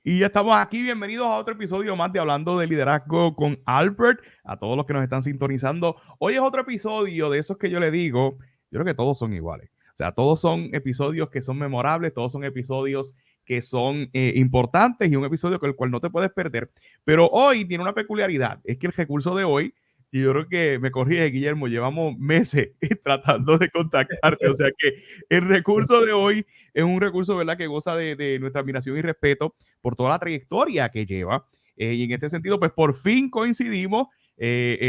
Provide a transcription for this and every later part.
Y ya estamos aquí, bienvenidos a otro episodio más de Hablando de Liderazgo con Albert, a todos los que nos están sintonizando. Hoy es otro episodio de esos que yo le digo, yo creo que todos son iguales. O sea, todos son episodios que son memorables, todos son episodios que son importantes y un episodio con el cual no te puedes perder. Pero hoy tiene una peculiaridad, es que el recurso de hoy, y yo creo que me corrige Guillermo, llevamos meses tratando de contactarte, o sea que el recurso de hoy es un recurso, ¿verdad?, que goza de nuestra admiración y respeto por toda la trayectoria que lleva. Y en este sentido, pues por fin coincidimos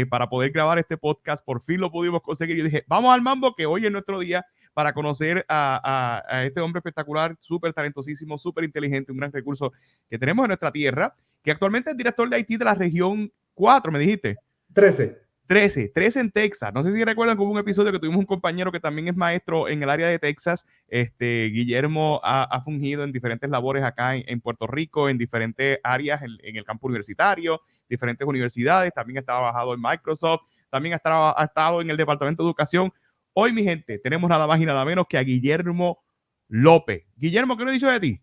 para poder grabar este podcast. Por fin lo pudimos conseguir. Yo dije, vamos al mambo, que hoy es nuestro día para conocer a este hombre espectacular, súper talentosísimo, súper inteligente, un gran recurso que tenemos en nuestra tierra, que actualmente es director de IT de la región 4, me dijiste. 13. 13 en Texas. No sé si recuerdan que hubo un episodio que tuvimos un compañero que también es maestro en el área de Texas. Guillermo ha fungido en diferentes labores acá en Puerto Rico, en diferentes áreas en el campo universitario, diferentes universidades. También ha trabajado en Microsoft, también ha estado en el Departamento de Educación. Hoy, mi gente, tenemos nada más y nada menos que a Guillermo López. Guillermo, ¿qué no he dicho de ti?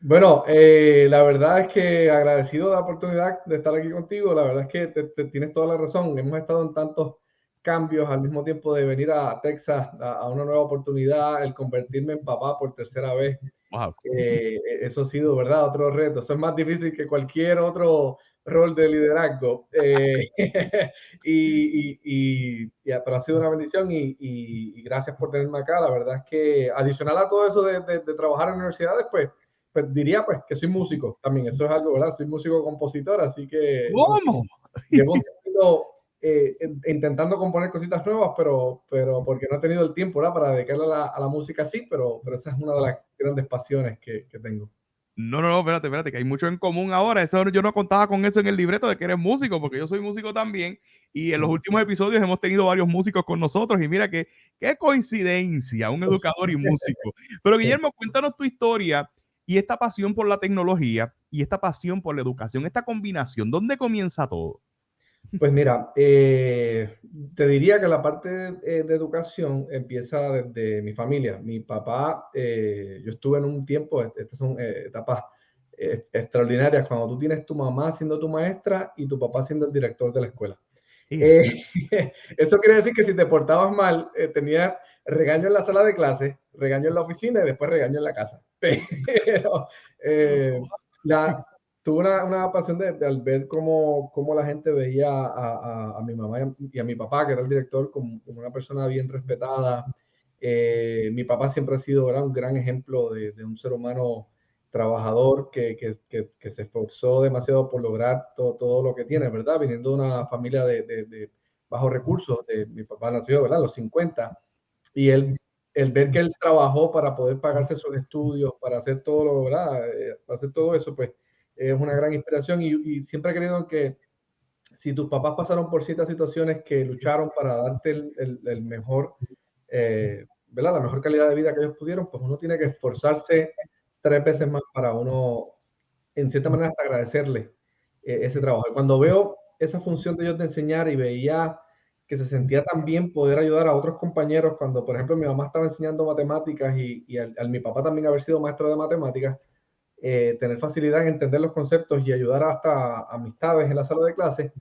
Bueno, la verdad es que agradecido de la oportunidad de estar aquí contigo. La verdad es que tienes toda la razón. Hemos estado en tantos cambios al mismo tiempo de venir a Texas a una nueva oportunidad, el convertirme en papá por tercera vez. Wow. Eso ha sido, ¿verdad? Otro reto. Eso es más difícil que cualquier otro rol de liderazgo. Pero ha sido una bendición y gracias por tenerme acá. La verdad es que adicional a todo eso de trabajar en universidades, pues diría pues que soy músico también. Eso es algo, ¿verdad? Soy músico compositor, así que ¿Cómo? llevo un tiempo intentando componer cositas nuevas, pero porque no he tenido el tiempo, ¿verdad?, para dedicarle a la música así, pero esa es una de las grandes pasiones que tengo. No, espérate, que hay mucho en común ahora. Eso, yo no contaba con eso en el libreto de que eres músico, porque yo soy músico también. Y en los últimos episodios hemos tenido varios músicos con nosotros. Y mira qué coincidencia, un educador y músico. Pero Guillermo, cuéntanos tu historia y esta pasión por la tecnología y esta pasión por la educación, esta combinación. ¿Dónde comienza todo? Pues mira, te diría que la parte de educación empieza desde mi familia. Mi papá, yo estuve en un tiempo, estas son etapas extraordinarias, cuando tú tienes tu mamá siendo tu maestra y tu papá siendo el director de la escuela. Eh, eso quiere decir que si te portabas mal, tenías regaño en la sala de clase, regaño en la oficina y después regaño en la casa. Pero la, tuve una pasión al ver cómo la gente veía a mi mamá y a mi papá, que era el director, como una persona bien respetada. Mi papá siempre ha sido, ¿verdad?, un gran ejemplo de un ser humano trabajador que se esforzó demasiado por lograr todo lo que tiene, ¿verdad? Viniendo de una familia de bajos recursos. Mi papá nació, ¿verdad?, a los 50, y el ver que él trabajó para poder pagarse sus estudios, para hacer todo lo, ¿verdad?, para hacer todo eso, pues es una gran inspiración. Y siempre he creído que si tus papás pasaron por ciertas situaciones que lucharon para darte el mejor, ¿verdad?, la mejor calidad de vida que ellos pudieron, pues uno tiene que esforzarse 3 veces más para uno, en cierta manera, hasta agradecerle ese trabajo. Y cuando veo esa función de ellos de enseñar y veía que se sentía tan bien poder ayudar a otros compañeros, cuando, por ejemplo, mi mamá estaba enseñando matemáticas y al mi papá también haber sido maestro de matemáticas, tener facilidad en entender los conceptos y ayudar hasta amistades en la sala de clases,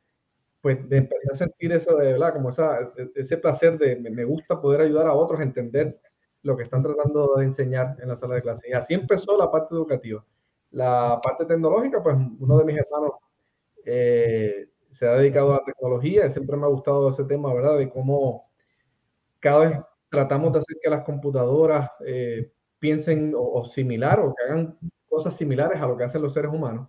pues empecé a sentir eso de, ¿verdad?, como ese placer de me gusta poder ayudar a otros a entender lo que están tratando de enseñar en la sala de clases. Y así empezó la parte educativa. La parte tecnológica, pues uno de mis hermanos se ha dedicado a la tecnología, y siempre me ha gustado ese tema, ¿verdad?, de cómo cada vez tratamos de hacer que las computadoras piensen o similar, o que hagan cosas similares a lo que hacen los seres humanos.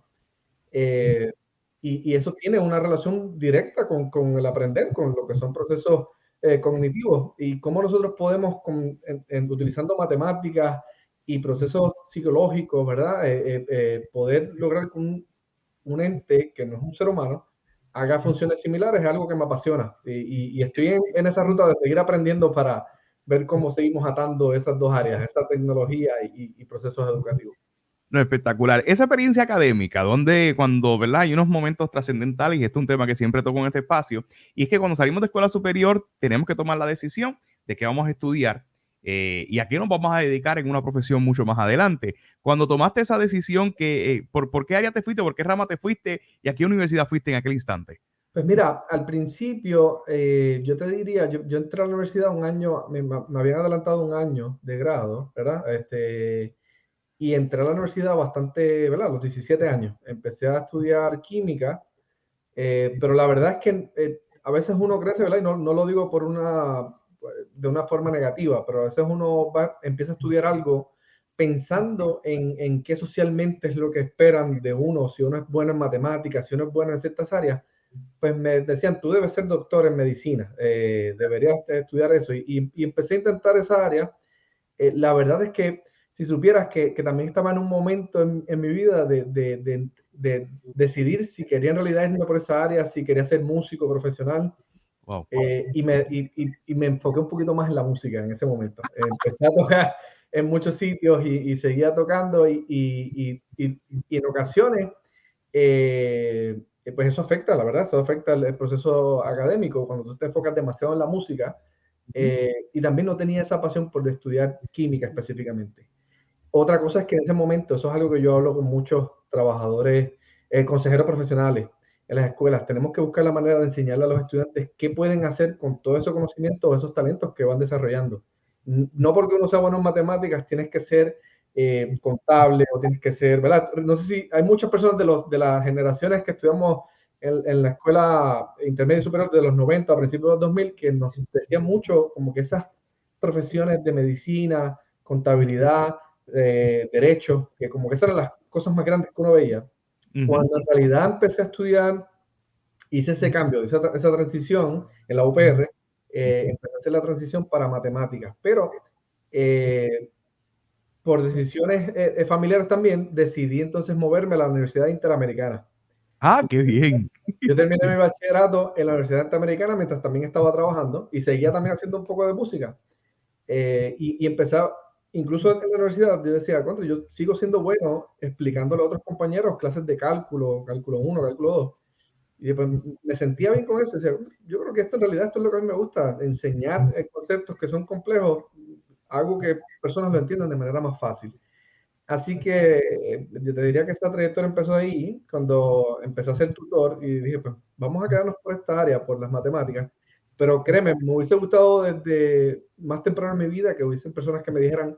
Y eso tiene una relación directa con el aprender, con lo que son procesos cognitivos, y cómo nosotros podemos, utilizando matemáticas y procesos psicológicos, ¿verdad?, poder lograr que un ente que no es un ser humano haga funciones similares. Es algo que me apasiona, y estoy en esa ruta de seguir aprendiendo para ver cómo seguimos atando esas dos áreas, esa tecnología y procesos educativos. No, espectacular. Esa experiencia académica, donde cuando, ¿verdad?, hay unos momentos trascendentales, y este es un tema que siempre toco en este espacio, y es que cuando salimos de escuela superior tenemos que tomar la decisión de qué vamos a estudiar. y a qué nos vamos a dedicar en una profesión mucho más adelante. Cuando tomaste esa decisión, ¿por qué área te fuiste, por qué rama te fuiste y a qué universidad fuiste en aquel instante? Pues mira, al principio yo te diría, yo entré a la universidad un año, me habían adelantado un año de grado, ¿verdad? Y entré a la universidad bastante, ¿verdad? A los 17 años. Empecé a estudiar química, pero la verdad es que a veces uno crece, ¿verdad? Y no lo digo de una forma negativa, pero a veces uno empieza a estudiar algo pensando en qué socialmente es lo que esperan de uno, si uno es bueno en matemáticas, si uno es bueno en ciertas áreas. Pues me decían, tú debes ser doctor en medicina, deberías estudiar eso. Y empecé a intentar esa área. La verdad es que si supieras que también estaba en un momento en mi vida de decidir si quería en realidad irme por esa área, si quería ser músico profesional, Wow. y me enfoqué un poquito más en la música en ese momento. Empecé a tocar en muchos sitios y seguía tocando y en ocasiones pues eso afecta, la verdad, eso afecta el proceso académico cuando tú te enfocas demasiado en la música. Y también no tenía esa pasión por estudiar química específicamente. Otra cosa es que en ese momento, eso es algo que yo hablo con muchos trabajadores, consejeros profesionales en las escuelas, tenemos que buscar la manera de enseñarle a los estudiantes qué pueden hacer con todo ese conocimiento o esos talentos que van desarrollando. No porque uno sea bueno en matemáticas, tienes que ser contable o tienes que ser, ¿verdad? No sé si hay muchas personas de las generaciones que estudiamos en la escuela intermedia y superior de los 90 a principios de los 2000 que nos decían mucho como que esas profesiones de medicina, contabilidad, derecho, que como que esas eran las cosas más grandes que uno veía. Cuando en realidad empecé a estudiar, hice ese cambio, esa transición en la UPR, empecé a hacer la transición para matemáticas, pero por decisiones familiares también, decidí entonces moverme a la Universidad Interamericana. Ah, qué bien. Yo terminé mi bachillerato en la Universidad Interamericana mientras también estaba trabajando y seguía también haciendo un poco de música. Y empecé, incluso en la universidad, yo decía, contra, yo sigo siendo bueno explicándole a otros compañeros clases de cálculo, cálculo 1, cálculo 2. Y pues, me sentía bien con eso. Decía, yo creo que esto en realidad esto es lo que a mí me gusta, enseñar conceptos que son complejos, algo que personas lo entiendan de manera más fácil. Así que yo te diría que esta trayectoria empezó ahí, cuando empecé a ser tutor y dije, pues vamos a quedarnos por esta área, por las matemáticas. Pero créeme, me hubiese gustado desde más temprano en mi vida que hubiesen personas que me dijeran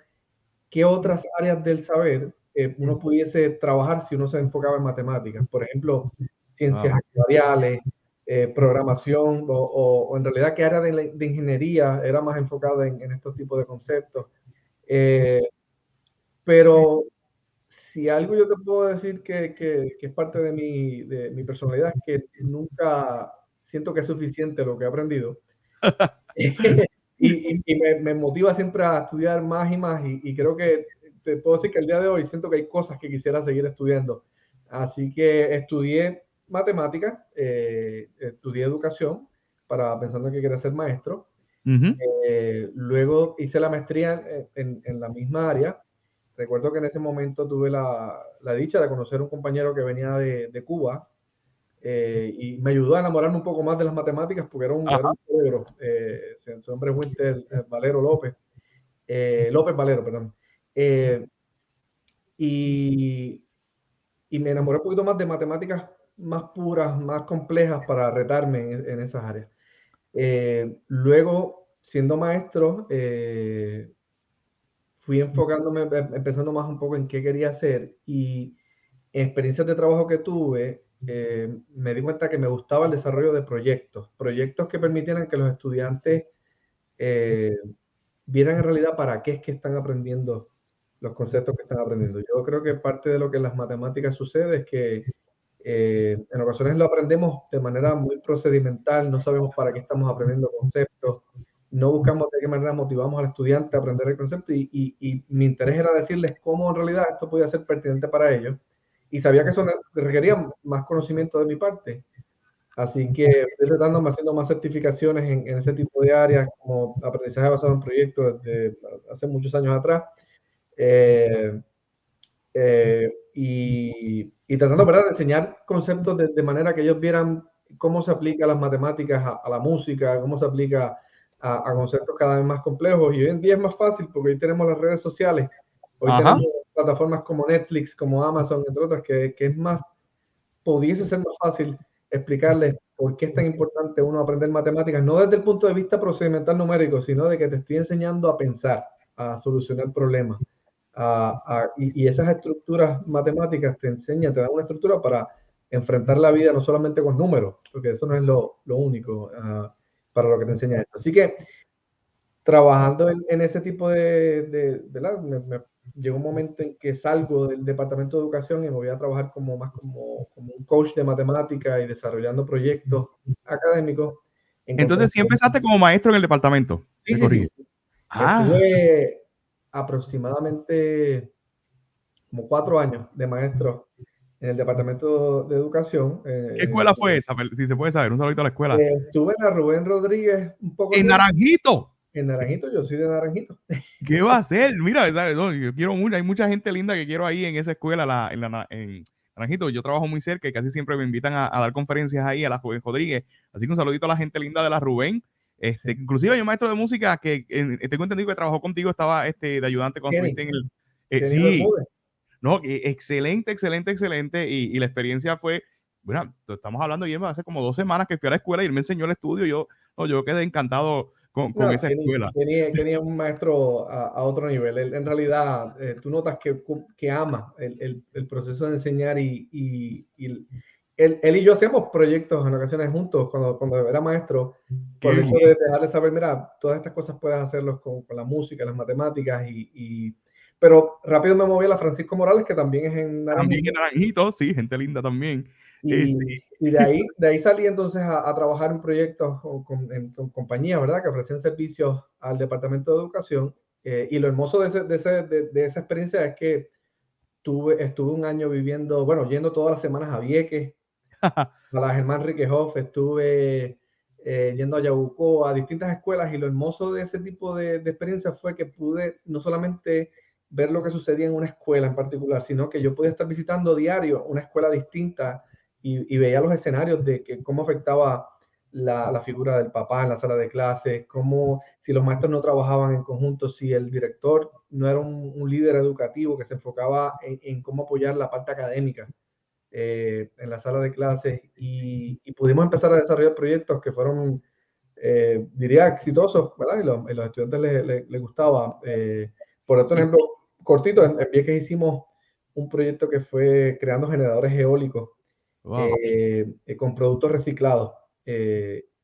qué otras áreas del saber uno pudiese trabajar si uno se enfocaba en matemáticas. Por ejemplo, ciencias Wow. actuariales, programación, o en realidad qué área de ingeniería era más enfocada en estos tipos de conceptos. Pero si algo yo te puedo decir que es parte de mi personalidad es que nunca siento que es suficiente lo que he aprendido. Y me motiva siempre a estudiar más y más. Y creo que te puedo decir que el día de hoy siento que hay cosas que quisiera seguir estudiando. Así que estudié matemáticas, estudié educación, pensando que quería ser maestro. Luego hice la maestría en la misma área. Recuerdo que en ese momento tuve la dicha de conocer a un compañero que venía de Cuba y me ayudó a enamorarme un poco más de las matemáticas porque era Ajá. un cerebro. Su nombre es Winter Valero López. López Valero, perdón. Eh, y, y me enamoré un poquito más de matemáticas más puras, más complejas para retarme en esas áreas. Luego, siendo maestro, fui enfocándome, empezando más un poco en qué quería hacer y en experiencias de trabajo que tuve, me di cuenta que me gustaba el desarrollo de proyectos que permitieran que los estudiantes eh, vieran en realidad para qué es que están aprendiendo los conceptos que están aprendiendo. Yo creo que parte de lo que en las matemáticas sucede es que en ocasiones lo aprendemos de manera muy procedimental, no sabemos para qué estamos aprendiendo conceptos, no buscamos de qué manera motivamos al estudiante a aprender el concepto y mi interés era decirles cómo en realidad esto podía ser pertinente para ellos y sabía que eso requería más conocimiento de mi parte. Así que estoy tratando, haciendo más certificaciones en ese tipo de áreas, como aprendizaje basado en proyectos desde hace muchos años atrás. Eh, y tratando, ¿verdad?, de enseñar conceptos de manera que ellos vieran cómo se aplica las matemáticas a la música, cómo se aplica a conceptos cada vez más complejos. Y hoy en día es más fácil porque hoy tenemos las redes sociales, hoy Ajá. tenemos plataformas como Netflix, como Amazon, entre otras, que es más, pudiese ser más fácil explicarles por qué es tan importante uno aprender matemáticas, no desde el punto de vista procedimental numérico, sino de que te estoy enseñando a pensar, a solucionar problemas. Y esas estructuras matemáticas te enseñan, te dan una estructura para enfrentar la vida no solamente con números, porque eso no es lo único para lo que te enseña esto. Así que trabajando en ese tipo ¿verdad? Llegó un momento en que salgo del departamento de educación y me voy a trabajar como un coach de matemática y desarrollando proyectos académicos. Encontré Entonces, sí empezaste como maestro en el departamento. Sí, Me sí, corrige. sí. Ah, Estuve aproximadamente como 4 años de maestro en el departamento de educación. ¿qué escuela fue esa? Si se puede saber, un saludito a la escuela. Estuve en la Rubén Rodríguez un poco En tiempo. Naranjito. En Naranjito, yo soy de Naranjito. ¿Qué va a hacer? Mira, no, yo quiero mucho, hay mucha gente linda que quiero ahí en esa escuela, en Naranjito. Yo trabajo muy cerca y casi siempre me invitan a dar conferencias ahí a la Rubén Rodríguez. Así que un saludito a la gente linda de la Rubén. Sí. Inclusive hay un maestro de música que tengo entendido que trabajó contigo, estaba de ayudante cuando Kenny, estuviste en el. Kenny Sí, Bermúdez. no, excelente, excelente, excelente. Y la experiencia fue, bueno, estamos hablando, y hace como 2 semanas que fui a la escuela y él me enseñó el estudio. Yo quedé encantado con No, esa escuela. Kenny es un maestro a otro nivel. Él, en realidad, tú notas que ama el proceso de enseñar y él y yo hacemos proyectos en ocasiones juntos cuando era maestro, por Qué el hecho bien. de dejarle saber, mira, todas estas cosas puedes hacerlos con la música, las matemáticas, pero rápido me moví a la Francisco Morales, que también es en También en Naranjito. Naranjito, sí, gente linda también. Este, Y de ahí salí entonces a trabajar en proyectos con compañías, ¿verdad? Que ofrecían servicios al Departamento de Educación. Y lo hermoso de esa experiencia es que estuve un año viviendo, bueno, yendo todas las semanas a Vieques, a la Germán Riquejoff, estuve yendo a Yabucoa, a distintas escuelas, y lo hermoso de ese tipo de experiencia fue que pude no solamente ver lo que sucedía en una escuela en particular, sino que yo podía estar visitando diario una escuela distinta y veía los escenarios de cómo afectaba la figura del papá en la sala de clases, cómo si los maestros no trabajaban en conjunto, si el director no era un líder educativo que se enfocaba en cómo apoyar la parte académica en la sala de clases y pudimos empezar a desarrollar proyectos que fueron, diría, exitosos, ¿verdad? Y los estudiantes les gustaba. Por y, ejemplo, cortito, en Vieques hicimos un proyecto que fue creando generadores eólicos wow. con productos reciclados.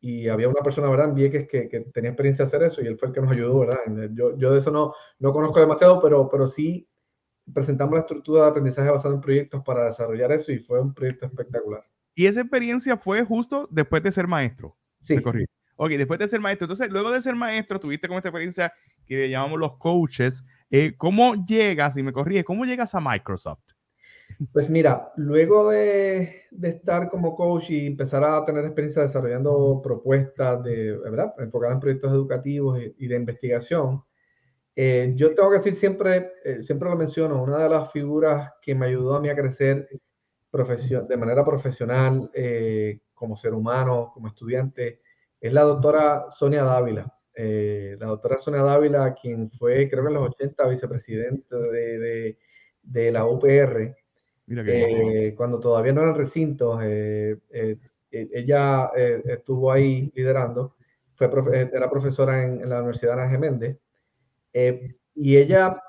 Y había una persona, ¿verdad?, en Vieques que tenía experiencia de hacer eso y él fue el que nos ayudó, ¿verdad? Yo de eso no conozco demasiado, pero sí presentamos la estructura de aprendizaje basado en proyectos para desarrollar eso y fue un proyecto espectacular. Y esa experiencia fue justo después de ser maestro. Me Sí, corrí. Ok, después de ser maestro. Entonces, luego de ser maestro, tuviste como esta experiencia que le llamamos los coaches. ¿Cómo llegas, y me corrí, cómo llegas a Microsoft? pues mira, luego de estar como coach y empezar a tener experiencia desarrollando propuestas ¿verdad?, enfocadas en proyectos educativos y de investigación, yo tengo que decir siempre, siempre lo menciono, una de las figuras que me ayudó a mí a crecer de manera profesional, como ser humano, como estudiante, es la doctora Sonia Dávila. La doctora Sonia Dávila, quien fue, creo que en los 80, vicepresidente de la UPR, Mira qué bien. cuando todavía no eran recintos, ella estuvo ahí liderando, era profesora en la Universidad Ana Geméndez, y ella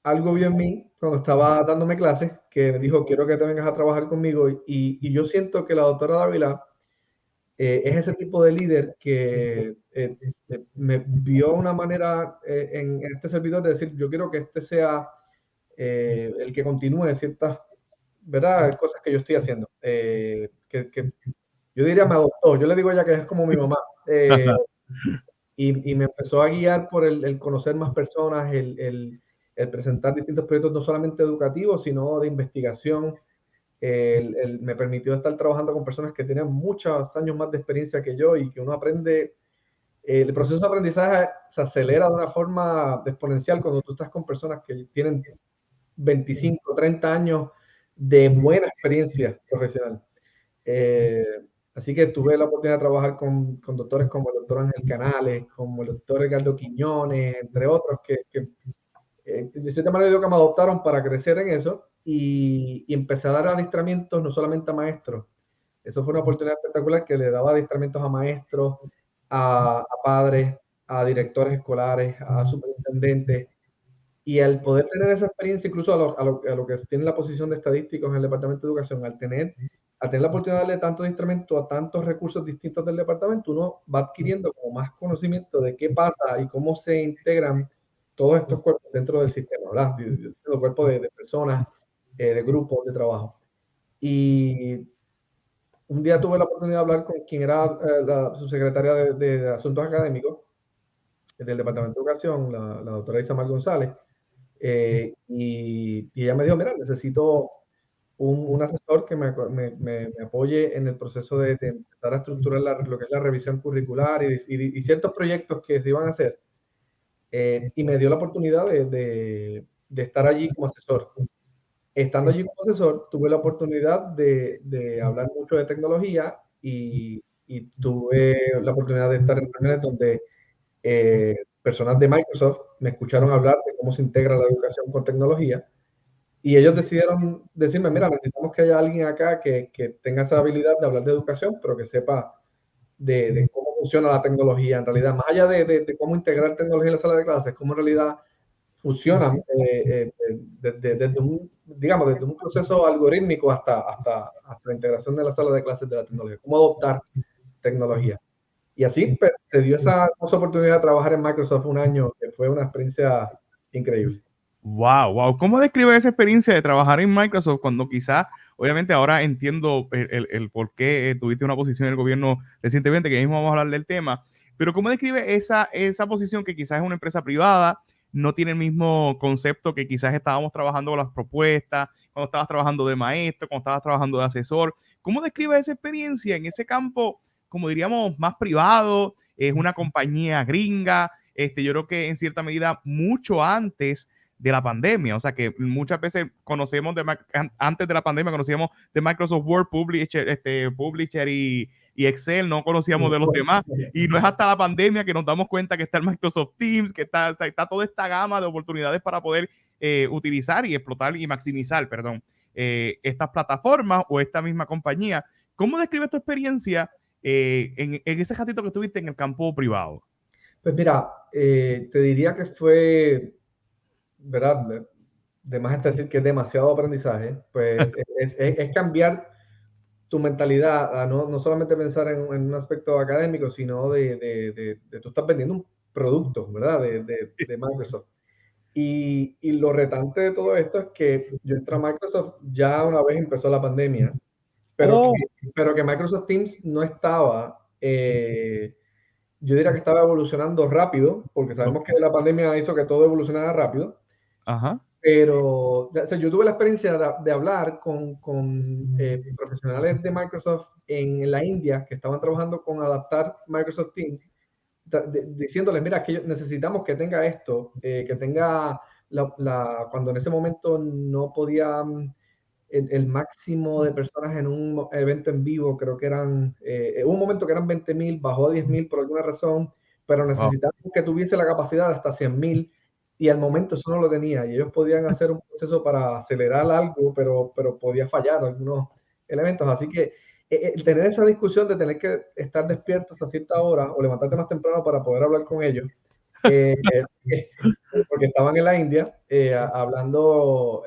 algo vio en mí cuando estaba dándome clases que me dijo, quiero que te vengas a trabajar conmigo. Y yo siento que la doctora Dávila es ese tipo de líder que me vio una manera en este servidor de decir, yo quiero que este sea el que continúe ciertas, ¿verdad?, cosas que yo estoy haciendo. Que yo diría me adoptó, yo le digo a ella que es como mi mamá. Y me empezó a guiar por el conocer más personas, el presentar distintos proyectos, no solamente educativos, sino de investigación. Me permitió estar trabajando con personas que tienen muchos años más de experiencia que yo y que uno aprende. El proceso de aprendizaje se acelera de una forma exponencial cuando tú estás con personas que tienen 25, 30 años de buena experiencia profesional. Así que tuve la oportunidad de trabajar con doctores como el doctor Ángel Canales, como el doctor Edgardo Quiñones, entre otros, que de cierta manera digo que me adoptaron para crecer en eso y empecé a dar adiestramientos no solamente a maestros. Eso fue una oportunidad espectacular que le daba adiestramientos a maestros, a padres, a directores escolares, a superintendentes. Y al poder tener esa experiencia, incluso a lo que tiene la posición de estadísticos en el Departamento de Educación, al tener la oportunidad de darle tanto instrumento a tantos recursos distintos del departamento, uno va adquiriendo como más conocimiento de qué pasa y cómo se integran todos estos cuerpos dentro del sistema, ¿verdad? Los cuerpos de personas, de grupos de trabajo. Y un día tuve la oportunidad de hablar con quien era la subsecretaria de Asuntos Académicos del Departamento de Educación, la doctora Isamar González, y ella me dijo, mira, necesito un asesor que me apoye en el proceso de empezar a estructurar lo que es la revisión curricular y ciertos proyectos que se iban a hacer. Y me dio la oportunidad de estar allí como asesor. Estando allí como asesor, tuve la oportunidad de hablar mucho de tecnología y tuve la oportunidad de estar en reuniones donde personas de Microsoft me escucharon hablar de cómo se integra la educación con tecnología y ellos decidieron decirme, mira, necesitamos que haya alguien acá que tenga esa habilidad de hablar de educación, pero que sepa de cómo funciona la tecnología en realidad, más allá de cómo integrar tecnología en la sala de clases, cómo en realidad funcionan desde digamos, desde un proceso algorítmico hasta la integración de la sala de clases de la tecnología, cómo adoptar tecnología. Y así pues, se dio esa oportunidad de trabajar en Microsoft un año, que fue una experiencia increíble. Wow, wow. ¿Cómo describe esa experiencia de trabajar en Microsoft cuando quizás, obviamente ahora entiendo el por qué tuviste una posición en el gobierno recientemente, que mismo vamos a hablar del tema, pero ¿cómo describe esa posición que quizás es una empresa privada, no tiene el mismo concepto que quizás estábamos trabajando con las propuestas, cuando estabas trabajando de maestro, cuando estabas trabajando de asesor? ¿Cómo describe esa experiencia en ese campo, como diríamos, más privado? Es una compañía gringa, yo creo que en cierta medida mucho antes de la pandemia. O sea que muchas veces conocemos antes de la pandemia conocíamos de Microsoft Word, Publisher y Excel, no conocíamos de los demás. Y no es hasta la pandemia que nos damos cuenta que está el Microsoft Teams, que está toda esta gama de oportunidades para poder utilizar y explotar y maximizar, perdón, estas plataformas o esta misma compañía. ¿Cómo describes tu experiencia en ese ratito que estuviste en el campo privado? Pues mira, te diría que fue, ¿verdad? De más está decir que es demasiado aprendizaje, pues es cambiar tu mentalidad a no solamente pensar en un aspecto académico, sino de tú estás vendiendo un producto, ¿verdad? De Microsoft. Y lo retante de todo esto es que yo entré a Microsoft ya una vez empezó la pandemia, pero que, Oh, pero que Microsoft Teams no estaba, yo diría que estaba evolucionando rápido, porque sabemos ok. que la pandemia hizo que todo evolucionara rápido, Ajá. pero o sea, yo tuve la experiencia de hablar con profesionales de Microsoft en la India que estaban trabajando con adaptar Microsoft Teams, diciéndoles, mira, que necesitamos que tenga esto, que tenga cuando en ese momento no podía el máximo de personas en un evento en vivo, creo que hubo un momento que eran 20,000, bajó a 10,000 por alguna razón, pero Wow. necesitábamos que tuviese la capacidad de hasta 100,000 y al momento eso no lo tenía y ellos podían hacer un proceso para acelerar algo, pero podía fallar algunos elementos. Así que el tener esa discusión de tener que estar despierto hasta cierta hora o levantarte más temprano para poder hablar con ellos, eh, porque estaban en la India hablando,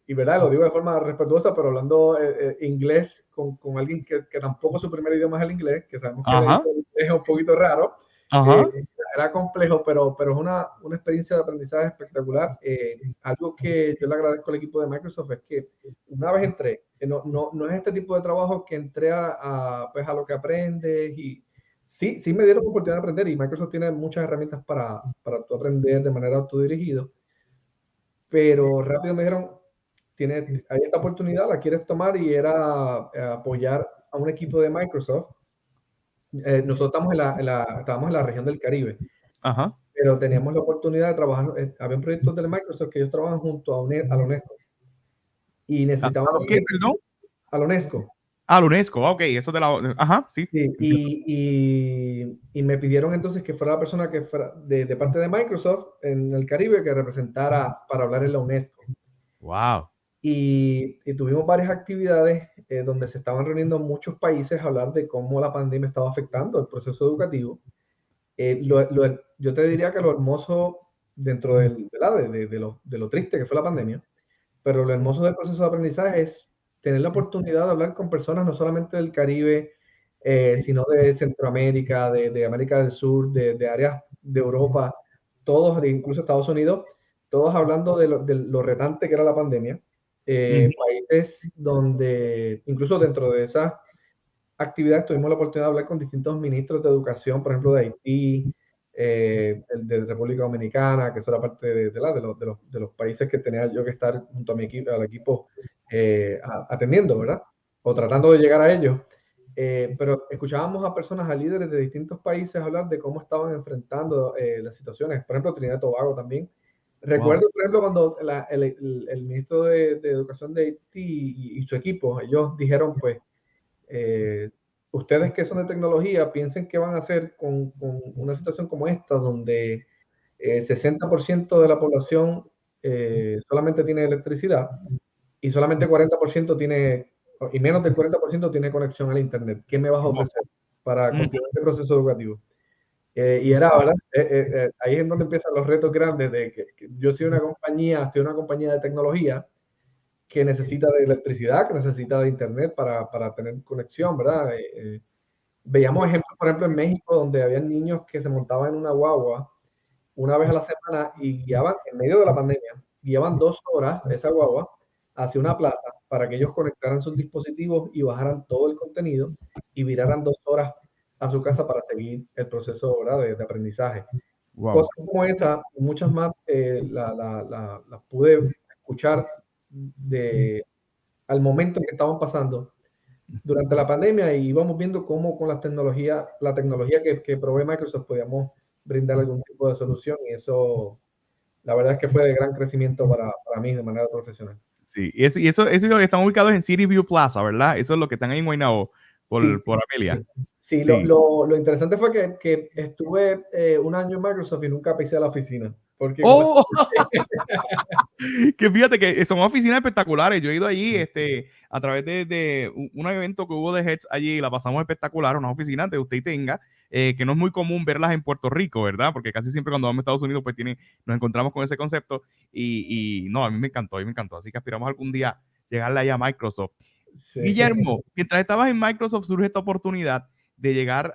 y verdad, lo digo de forma respetuosa, pero hablando inglés con alguien que tampoco su primer idioma es el inglés, que sabemos que el Ajá. inglés es un poquito raro. Ajá. Era complejo, pero es una experiencia de aprendizaje espectacular. Algo que yo le agradezco al equipo de Microsoft es que una vez entré, no es este tipo de trabajo que entré pues a lo que aprendes y sí me dieron la oportunidad de aprender y Microsoft tiene muchas herramientas para tú aprender de manera autodirigida, pero rápido me dijeron, hay esta oportunidad, la quieres tomar y era apoyar a un equipo de Microsoft. Nosotros estábamos en la región del Caribe, Ajá. pero teníamos la oportunidad de trabajar, había un proyecto de Microsoft que ellos trabajan junto a la UNESCO y ¿A necesitaban lo qué, perdón? a la UNESCO. Ah, la UNESCO, ok, eso de la... Ajá, sí. Sí, y me pidieron entonces que fuera la persona que fuera de parte de Microsoft en el Caribe que representara para hablar en la UNESCO. Wow. Y tuvimos varias actividades donde se estaban reuniendo muchos países a hablar de cómo la pandemia estaba afectando el proceso educativo. Yo te diría que lo hermoso dentro de lo triste que fue la pandemia, pero lo hermoso del proceso de aprendizaje es tener la oportunidad de hablar con personas no solamente del Caribe, sino de Centroamérica, de América del Sur, de áreas de Europa, todos, incluso Estados Unidos, todos hablando de lo retante que era la pandemia. Países donde, incluso dentro de esas actividades, tuvimos la oportunidad de hablar con distintos ministros de educación, por ejemplo, de Haití, el de República Dominicana, que eso era parte de los países que tenía yo que estar junto a mi equipo, al equipo atendiendo, ¿verdad? O tratando de llegar a ellos. Pero escuchábamos a personas, a líderes de distintos países hablar de cómo estaban enfrentando las situaciones. Por ejemplo, Trinidad y Tobago también. Wow. Recuerdo, por ejemplo, cuando el ministro de Educación de Haití y su equipo, ellos dijeron, pues, eh, ustedes que son de tecnología, piensen qué van a hacer con una situación como esta, donde 60% de la población solamente tiene electricidad y solamente 40% tiene, y menos del 40% tiene conexión al Internet. ¿Qué me vas a Wow. ofrecer para Ujú. continuar este proceso educativo? Y era, ¿verdad? Ahí es donde empiezan los retos grandes de que yo soy estoy en una compañía de tecnología que necesita de electricidad, que necesita de internet para tener conexión, ¿verdad? Veíamos ejemplos, por ejemplo, en México, donde había niños que se montaban en una guagua una vez a la semana y guiaban, en medio de la pandemia, guiaban 2 horas esa guagua hacia una plaza para que ellos conectaran sus dispositivos y bajaran todo el contenido y viraran 2 horas a su casa para seguir el proceso, ¿verdad? De aprendizaje. Wow. Cosas como esa, muchas más, las pude escuchar de, al momento en que estaban pasando durante la pandemia y íbamos viendo cómo con la tecnología que provee Microsoft podíamos brindar algún tipo de solución y eso, la verdad es que fue de gran crecimiento para mí de manera profesional. Sí, eso están ubicados en City View Plaza, ¿verdad? Eso es lo que están ahí en Guaynabo, Sí, por Amelia. sí, sí, Sí. lo interesante fue que estuve un año en Microsoft y nunca pisé a la oficina, porque como ¡Oh! Que fíjate que son oficinas espectaculares. Yo he ido allí a través de un evento que hubo de Heads allí, la pasamos espectacular, unas oficinas de usted y tenga, que no es muy común verlas en Puerto Rico, ¿verdad? Porque casi siempre cuando vamos a Estados Unidos, pues nos encontramos con ese concepto y no, a mí me encantó, Así que aspiramos algún día llegarle allá a Microsoft. sí, Guillermo, mientras estabas en Microsoft surge esta oportunidad de llegar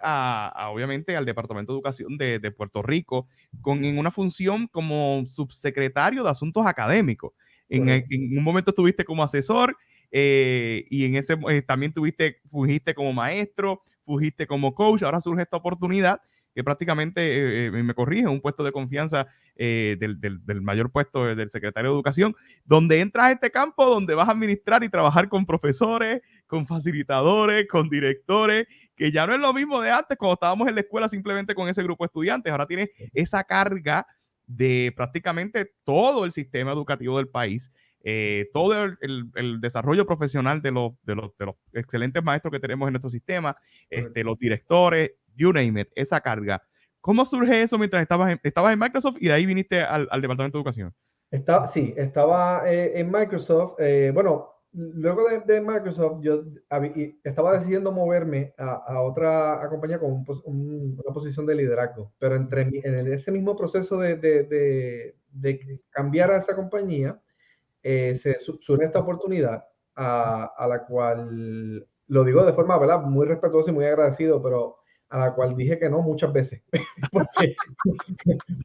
obviamente al Departamento de Educación de Puerto Rico en una función como subsecretario de Asuntos Académicos. correcto. En un momento estuviste como asesor y en ese también fugiste como maestro, fugiste como coach, ahora surge esta oportunidad que prácticamente, me corrige, un puesto de confianza del mayor puesto del secretario de Educación, donde entras a este campo donde vas a administrar y trabajar con profesores, con facilitadores, con directores, que ya no es lo mismo de antes cuando estábamos en la escuela simplemente con ese grupo de estudiantes, ahora tienes esa carga de prácticamente todo el sistema educativo del país, todo el desarrollo profesional de los excelentes maestros que tenemos en nuestro sistema, Correcto. los directores, you name it, esa carga. ¿Cómo surge eso mientras estabas en Microsoft y de ahí viniste al Departamento de Educación? Sí, estaba en Microsoft. Bueno, luego de Microsoft, yo estaba decidiendo moverme a otra compañía con una posición de liderazgo, pero ese mismo proceso de cambiar a esa compañía, surge esta oportunidad a la cual, lo digo de forma, ¿verdad? Muy respetuoso y muy agradecido, pero a la cual dije que no muchas veces, porque,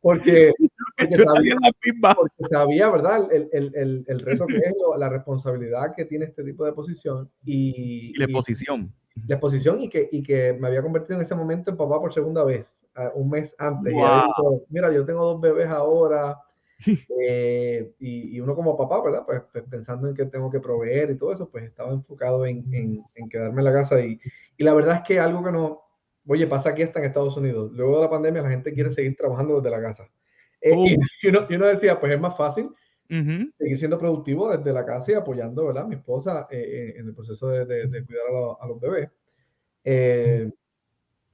porque, porque Yo sabía estaría en la misma. porque sabía, ¿verdad? El reto que es, la responsabilidad que tiene este tipo de posición Y la y exposición. la exposición y que me había convertido en ese momento en papá por segunda vez, un mes antes. Y había Wow. dicho, mira, yo tengo 2 bebés ahora y uno como papá, ¿verdad? Pues pensando en que tengo que proveer y todo eso, pues estaba enfocado en quedarme en la casa y la verdad es que algo que no, oye, pasa aquí hasta en Estados Unidos. Luego de la pandemia la gente quiere seguir trabajando desde la casa. Y, Oh, y uno decía, pues es más fácil, Ujú. seguir siendo productivo desde la casa y apoyando, ¿verdad?, a mi esposa en el proceso de cuidar a los bebés.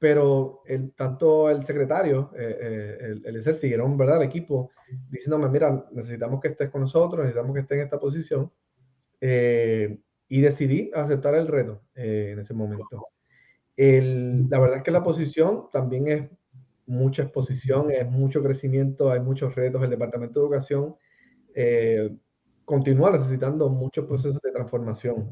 Pero tanto el secretario, el Eliezer, siguieron, ¿verdad?, el equipo diciéndome, mira, necesitamos que estés con nosotros, necesitamos que estés en esta posición. Y decidí aceptar el reto en ese momento. La verdad es que la posición también es mucha exposición, es mucho crecimiento, hay muchos retos. El Departamento de Educación eh, continúa necesitando muchos procesos de transformación.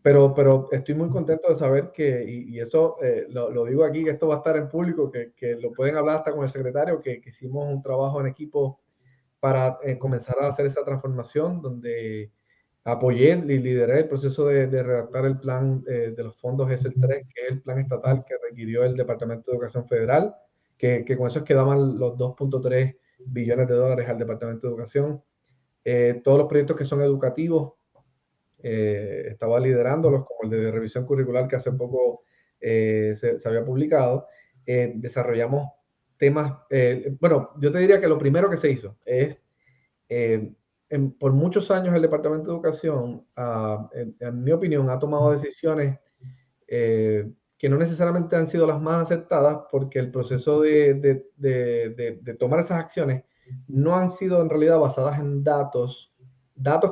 Pero estoy muy contento de saber y eso lo digo aquí, que esto va a estar en público, que lo pueden hablar hasta con el secretario, que hicimos un trabajo en equipo para comenzar a hacer esa transformación, donde apoyé y lideré el proceso de redactar el plan de los fondos ESEL 3, que es el plan estatal que requirió el Departamento de Educación Federal, que con eso es que daban los 2.3 billones de dólares al Departamento de Educación. Todos los proyectos que son educativos, estaba liderándolos, como el de revisión curricular que hace poco se había publicado. Desarrollamos temas, bueno, yo te diría que lo primero que se hizo es, por muchos años el Departamento de Educación, en mi opinión, ha tomado decisiones que no necesariamente han sido las más acertadas, porque el proceso de tomar esas acciones no han sido en realidad basadas en datos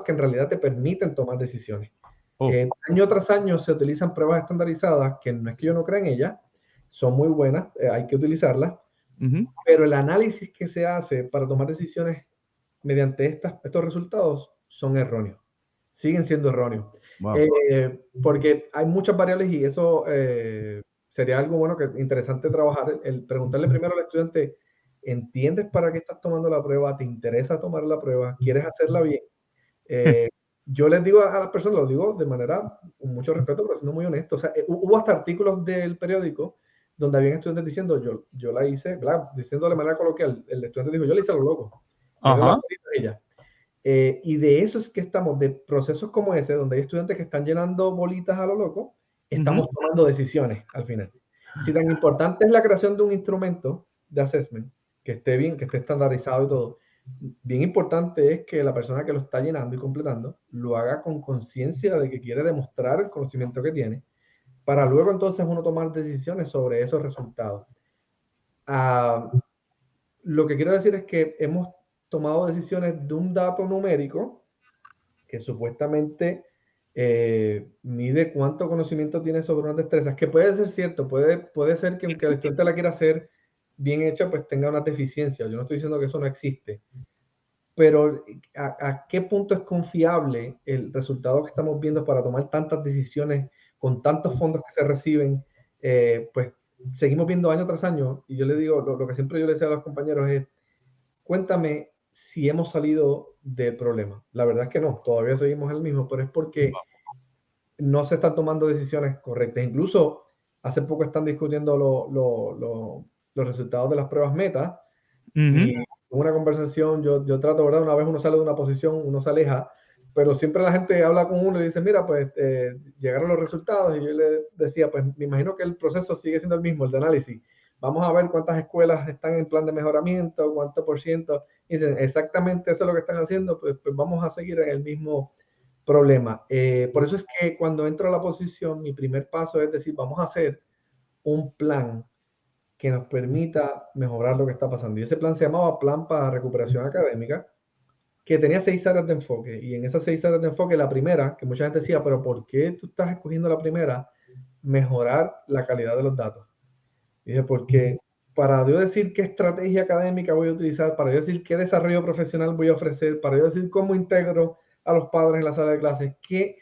que en realidad te permiten tomar decisiones. Oh. Año tras año se utilizan pruebas estandarizadas, que no es que yo no crea en ellas, son muy buenas, hay que utilizarlas, Ujú. pero el análisis que se hace para tomar decisiones mediante estos resultados son erróneos, siguen siendo erróneos. Wow. Porque hay muchas variables y eso sería algo bueno, interesante trabajar, el preguntarle primero al estudiante, ¿entiendes para qué estás tomando la prueba? ¿Te interesa tomar la prueba? ¿Quieres hacerla bien? Yo les digo a las personas, lo digo de manera con mucho respeto, pero siendo muy honesto. O sea, hubo hasta artículos del periódico donde habían estudiantes diciendo, yo la hice, ¿verdad?, diciendo de manera coloquial, el estudiante dijo, yo la hice a lo loco. Miren la Ajá. carita de ella. Y de eso es que estamos, de procesos como ese, donde hay estudiantes que están llenando bolitas a lo loco, Ujú. estamos tomando decisiones al final. Si tan importante es la creación de un instrumento de assessment, que esté bien, que esté estandarizado y todo, bien importante es que la persona que lo está llenando y completando lo haga con conciencia de que quiere demostrar el conocimiento que tiene, para luego entonces uno tomar decisiones sobre esos resultados. Lo que quiero decir es que hemos tomado decisiones de un dato numérico que supuestamente mide cuánto conocimiento tiene sobre unas destrezas, que puede ser cierto, puede ser que aunque el estudiante la quiera hacer bien hecha, pues tenga una deficiencia. Yo no estoy diciendo que eso no existe, pero ¿a qué punto es confiable el resultado que estamos viendo para tomar tantas decisiones con tantos fondos que se reciben? Pues seguimos viendo año tras año, y yo le digo, lo que siempre yo le decía a los compañeros es, cuéntame si hemos salido del problema. La verdad es que no, todavía seguimos el mismo, pero es porque no se están tomando decisiones correctas. Incluso hace poco están discutiendo los resultados de las pruebas meta, Ujú. y en una conversación yo trato, ¿verdad? Una vez uno sale de una posición, uno se aleja, pero siempre la gente habla con uno y dice, mira, pues llegaron los resultados, y yo le decía, pues me imagino que el proceso sigue siendo el mismo, el de análisis. Vamos a ver cuántas escuelas están en plan de mejoramiento, cuánto por ciento. Y dicen, exactamente eso es lo que están haciendo, pues vamos a seguir en el mismo problema. Por eso es que cuando entro a la posición, mi primer paso es decir, vamos a hacer un plan que nos permita mejorar lo que está pasando. Y ese plan se llamaba Plan para Recuperación Académica, que tenía 6 áreas de enfoque. Y en esas 6 áreas de enfoque, la primera, que mucha gente decía, pero ¿por qué tú estás escogiendo la primera? Mejorar la calidad de los datos. Y dije, porque para yo decir qué estrategia académica voy a utilizar, para yo decir qué desarrollo profesional voy a ofrecer, para yo decir cómo integro a los padres en la sala de clases, qué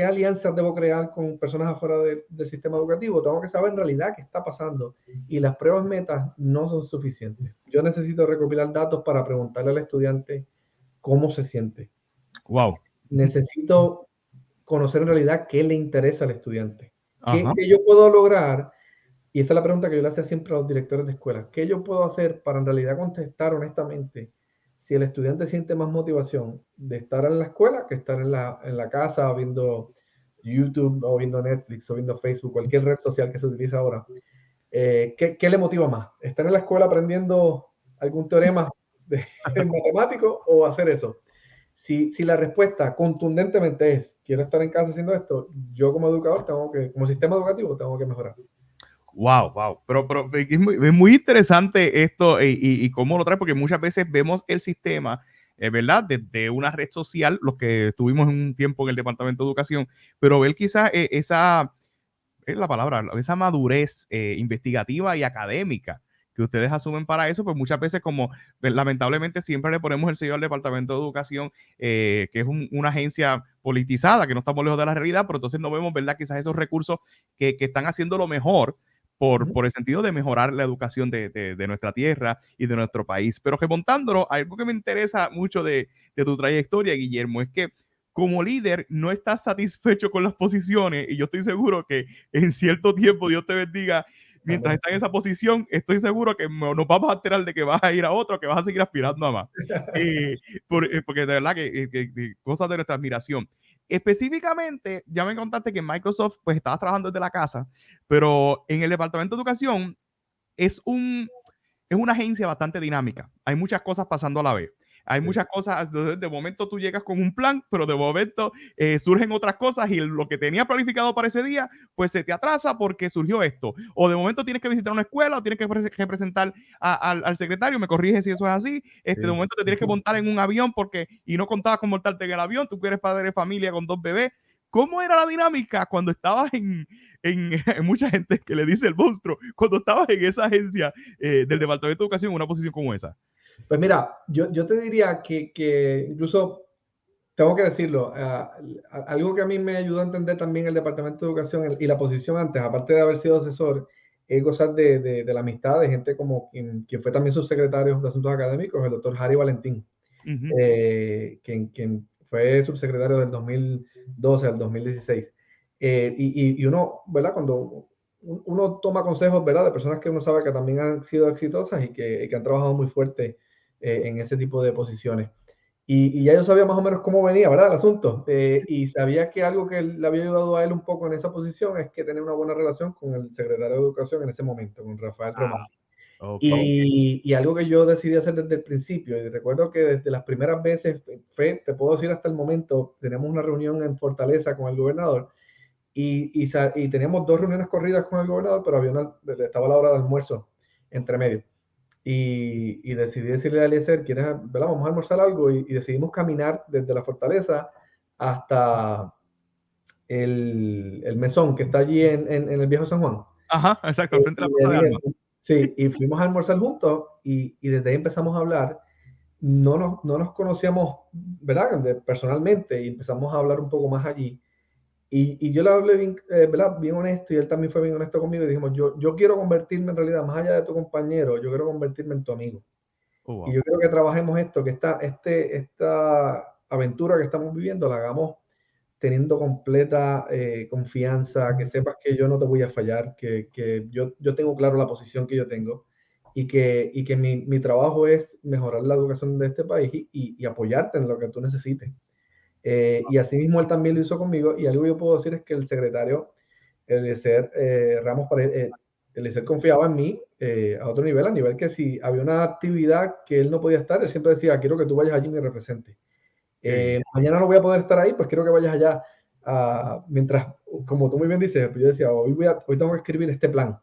alianzas debo crear con personas afuera del sistema educativo, tengo que saber en realidad qué está pasando. Y las pruebas metas no son suficientes. Yo necesito recopilar datos para preguntarle al estudiante cómo se siente. Wow. Necesito conocer en realidad qué le interesa al estudiante. Ajá. ¿Qué yo puedo lograr? Y esta es la pregunta que yo le hacía siempre a los directores de escuelas. ¿Qué yo puedo hacer para en realidad contestar honestamente si el estudiante siente más motivación de estar en la escuela que estar en la casa viendo YouTube o viendo Netflix o viendo Facebook, cualquier red social que se utiliza ahora? ¿Qué le motiva más? ¿Estar en la escuela aprendiendo algún teorema en matemático o hacer eso. Si la respuesta contundentemente es, quiero estar en casa haciendo esto, yo como educador como sistema educativo, tengo que mejorar. Wow, wow. Pero es muy interesante esto y cómo lo trae, porque muchas veces vemos el sistema, ¿verdad? Desde una red social, los que estuvimos un tiempo en el Departamento de Educación, pero ver quizás esa, es la palabra, esa madurez investigativa y académica que ustedes asumen para eso, pues muchas veces como lamentablemente siempre le ponemos el sello al Departamento de Educación, que es una agencia politizada, que no estamos lejos de la realidad, pero entonces no vemos, ¿verdad? Quizás esos recursos que están haciendo lo mejor por el sentido de mejorar la educación de nuestra tierra y de nuestro país. Pero remontándolo, algo que me interesa mucho de tu trayectoria, Guillermo, es que como líder no estás satisfecho con las posiciones y yo estoy seguro que en cierto tiempo Dios te bendiga. Mientras Amén. estás en esa posición, estoy seguro que nos vamos a enterar de que vas a ir a otro, que vas a seguir aspirando a más. Porque de verdad que cosas de nuestra admiración. Específicamente, ya me contaste que en Microsoft pues estabas trabajando desde la casa, pero en el Departamento de Educación es es una agencia bastante dinámica. Hay muchas cosas pasando a la vez. Hay Sí, muchas cosas, de momento tú llegas con un plan, pero de momento surgen otras cosas y lo que tenía planificado para ese día, pues se te atrasa porque surgió esto. O de momento tienes que visitar una escuela o tienes que representar al secretario, me corrige si eso es así. De sí. momento te tienes que montar en un avión porque y no contabas con montarte en el avión, tú que eres padre de familia con dos bebés. ¿Cómo era la dinámica cuando estabas en mucha gente que le dice el monstruo, cuando estabas en esa agencia del Departamento de Educación en una posición como esa? Pues mira, yo te diría que incluso tengo que decirlo, algo que a mí me ayudó a entender también el Departamento de Educación y la posición antes, aparte de haber sido asesor, es gozar de la amistad de gente como quien fue también subsecretario de Asuntos Académicos, el doctor Harry Valentín, Uh -huh. quien fue subsecretario del 2012 al 2016. Y uno, ¿verdad? Cuando uno toma consejos, ¿verdad? De personas que uno sabe que también han sido exitosas y que han trabajado muy fuerte en ese tipo de posiciones. Y ya yo sabía más o menos cómo venía, ¿verdad? El asunto. Y sabía que algo que le había ayudado a él un poco en esa posición es que tenía una buena relación con el secretario de Educación en ese momento, con Rafael Ah, Román. ok. Y algo que yo decidí hacer desde el principio, y recuerdo que desde las primeras veces, te puedo decir hasta el momento, teníamos una reunión en Fortaleza con el gobernador y teníamos dos reuniones corridas con el gobernador, pero estaba la hora de almuerzo entre medio. Y decidí decirle a Eliezer, ¿quieres, ¿verdad? Vamos a almorzar algo? Y decidimos caminar desde la Fortaleza hasta el mesón que está allí en el Viejo San Juan. Ajá, exacto, al frente de Y la le Plaza de dije, Armas. sí, y fuimos a almorzar juntos y desde ahí empezamos a hablar. No nos conocíamos, ¿verdad? Personalmente y empezamos a hablar un poco más allí. Y yo le hablé bien, ¿verdad? Bien honesto y él también fue bien honesto conmigo y dijimos, yo quiero convertirme en realidad, más allá de tu compañero, yo quiero convertirme en tu amigo. Oh, Y wow. yo quiero que trabajemos esto, que esta aventura que estamos viviendo la hagamos teniendo completa confianza, que sepas que yo no te voy a fallar, que yo tengo claro la posición que yo tengo y que mi trabajo es mejorar la educación de este país y apoyarte en lo que tú necesites. Y así mismo él también lo hizo conmigo y algo que yo puedo decir es que el secretario, Eliezer Ramos, Eliezer confiaba en mí a otro nivel, a nivel que si había una actividad que él no podía estar, él siempre decía, quiero que tú vayas allí y me representes. Qué bien. Mañana no voy a poder estar ahí, pues quiero que vayas allá. Mientras, como tú muy bien dices, yo decía, hoy tengo que escribir este plan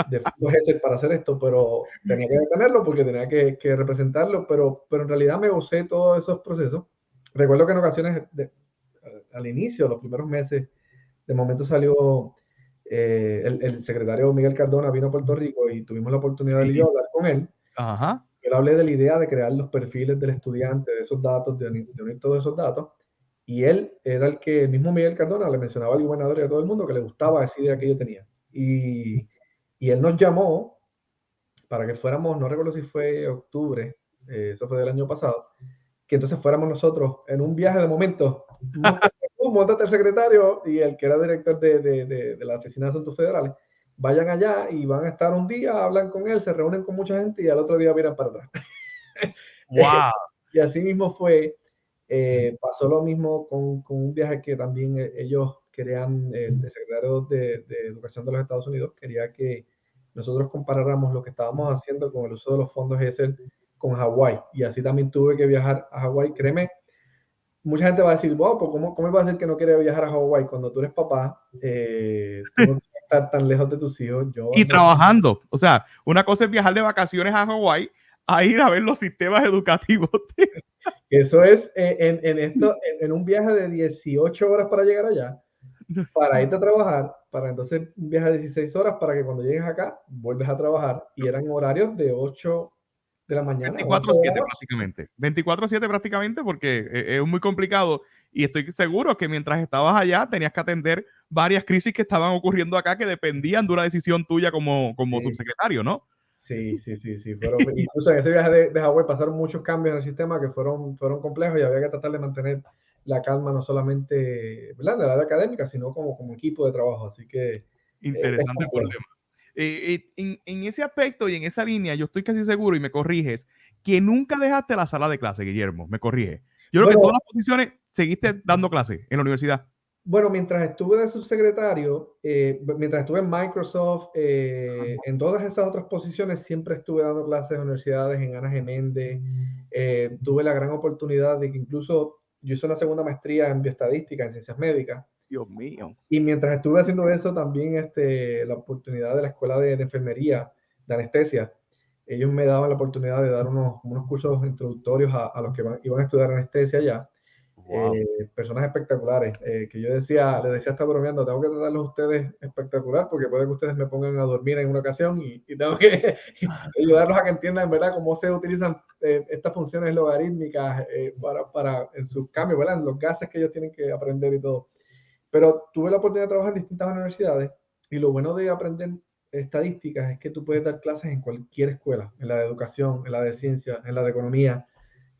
de fondos Excel para hacer esto, pero tenía que detenerlo porque tenía que representarlo, pero en realidad me gocé todos esos procesos. Recuerdo que en ocasiones, al inicio, los primeros meses, de momento salió el secretario Miguel Cardona, vino a Puerto Rico y tuvimos la oportunidad de Sí. hablar con él. Ajá. Yo hablé de la idea de crear los perfiles del estudiante, de esos datos, de unir todos esos datos. Y él era el mismo Miguel Cardona le mencionaba al gobernador y a todo el mundo que le gustaba esa idea que yo tenía. Y él nos llamó para que fuéramos, no recuerdo si fue octubre, eso fue del año pasado, que entonces fuéramos nosotros en un viaje de momento. Montate el secretario y el que era director de la Oficina de Asuntos Federales. Vayan allá y van a estar un día, hablan con él, se reúnen con mucha gente y al otro día miran para atrás. Wow. Y así mismo fue. Pasó lo mismo con un viaje que también ellos querían, el secretario de Educación de los Estados Unidos quería que nosotros comparáramos lo que estábamos haciendo con el uso de los fondos ESER con Hawái. Y así también tuve que viajar a Hawái. Créeme, mucha gente va a decir, wow, pues ¿cómo va a decir que no quiere viajar a Hawái cuando tú eres papá? Tú no quieres estar tan lejos de tus hijos. Y trabajando. O sea, una cosa es viajar de vacaciones a Hawái a ir a ver los sistemas educativos. Eso es en un viaje de 18 horas para llegar allá, para irte a trabajar, para entonces un viaje de 16 horas para que cuando llegues acá vuelves a trabajar, y eran horarios de 8 de la mañana a 8 de la 24/7 noche. prácticamente. 24/7 prácticamente porque es muy complicado y estoy seguro que mientras estabas allá tenías que atender varias crisis que estaban ocurriendo acá que dependían de una decisión tuya como Sí, subsecretario, ¿no? sí. Incluso en ese viaje de Hawái pasaron muchos cambios en el sistema que fueron complejos, y había que tratar de mantener la calma, no solamente, ¿verdad?, de la área académica, sino como equipo de trabajo. Así que es Interesante el complejo. problema. En ese aspecto y en esa línea, yo estoy casi seguro, y me corriges, que nunca dejaste la sala de clase, Guillermo, me corriges. Yo creo que en todas Bueno, las posiciones seguiste dando clase en la universidad. Bueno, mientras estuve de subsecretario, mientras estuve en Microsoft, en todas esas otras posiciones siempre estuve dando clases en universidades, en Ana Geméndez. Tuve la gran oportunidad de que incluso yo hice una segunda maestría en bioestadística, en ciencias médicas, Dios mío. y mientras estuve haciendo eso también la oportunidad de la escuela de enfermería, de anestesia. Ellos me daban la oportunidad de dar unos cursos introductorios a los que iban a estudiar anestesia allá. Wow. Personas espectaculares, que yo les decía hasta bromeando, tengo que tratarlos a ustedes espectacular porque puede que ustedes me pongan a dormir en una ocasión, y tengo que ayudarlos a que entiendan, ¿verdad?, cómo se utilizan estas funciones logarítmicas para en sus cambios, ¿verdad?, en los gases que ellos tienen que aprender y todo. Pero tuve la oportunidad de trabajar en distintas universidades, y lo bueno de aprender estadísticas es que tú puedes dar clases en cualquier escuela, en la de educación, en la de ciencia, en la de economía.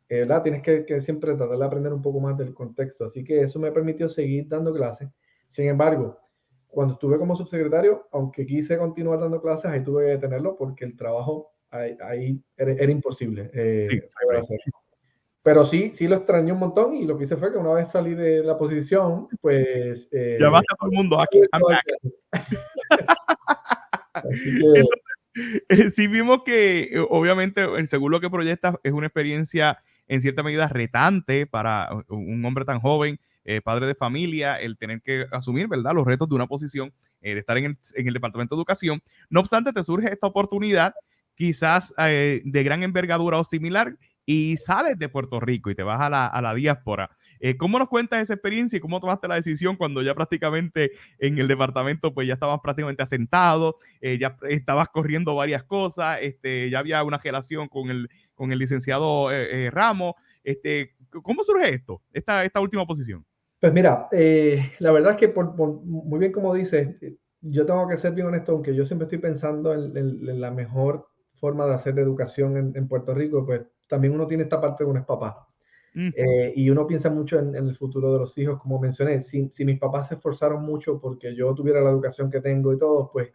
¿Verdad? Tienes que siempre tratar de aprender un poco más del contexto. Así que eso me permitió seguir dando clases. Sin embargo, cuando estuve como subsecretario, aunque quise continuar dando clases, ahí tuve que detenerlo porque el trabajo ahí era imposible Sí, poder hacer. Pero sí lo extrañé un montón, y lo que hice fue que una vez salí de la posición, pues llamaste a todo el mundo aquí. I'm back. así que Sí vimos que obviamente según lo que proyectas es una experiencia en cierta medida retante para un hombre tan joven, padre de familia, el tener que asumir, ¿verdad?, los retos de una posición, de estar en el Departamento de Educación. No obstante, te surge esta oportunidad quizás de gran envergadura o similar y sales de Puerto Rico y te vas a la diáspora. ¿Cómo nos cuentas esa experiencia y cómo tomaste la decisión cuando ya prácticamente en el departamento pues ya estabas prácticamente asentado, ya estabas corriendo varias cosas, ya había una relación con el licenciado Ramos? ¿Cómo surge esta última posición? Pues mira, la verdad es que muy bien como dices, yo tengo que ser bien honesto, aunque yo siempre estoy pensando en la mejor forma de hacer educación en Puerto Rico, pues también uno tiene esta parte de uno es papá. Ujú. Y uno piensa mucho en el futuro de los hijos, como mencioné. Si mis papás se esforzaron mucho porque yo tuviera la educación que tengo y todo, pues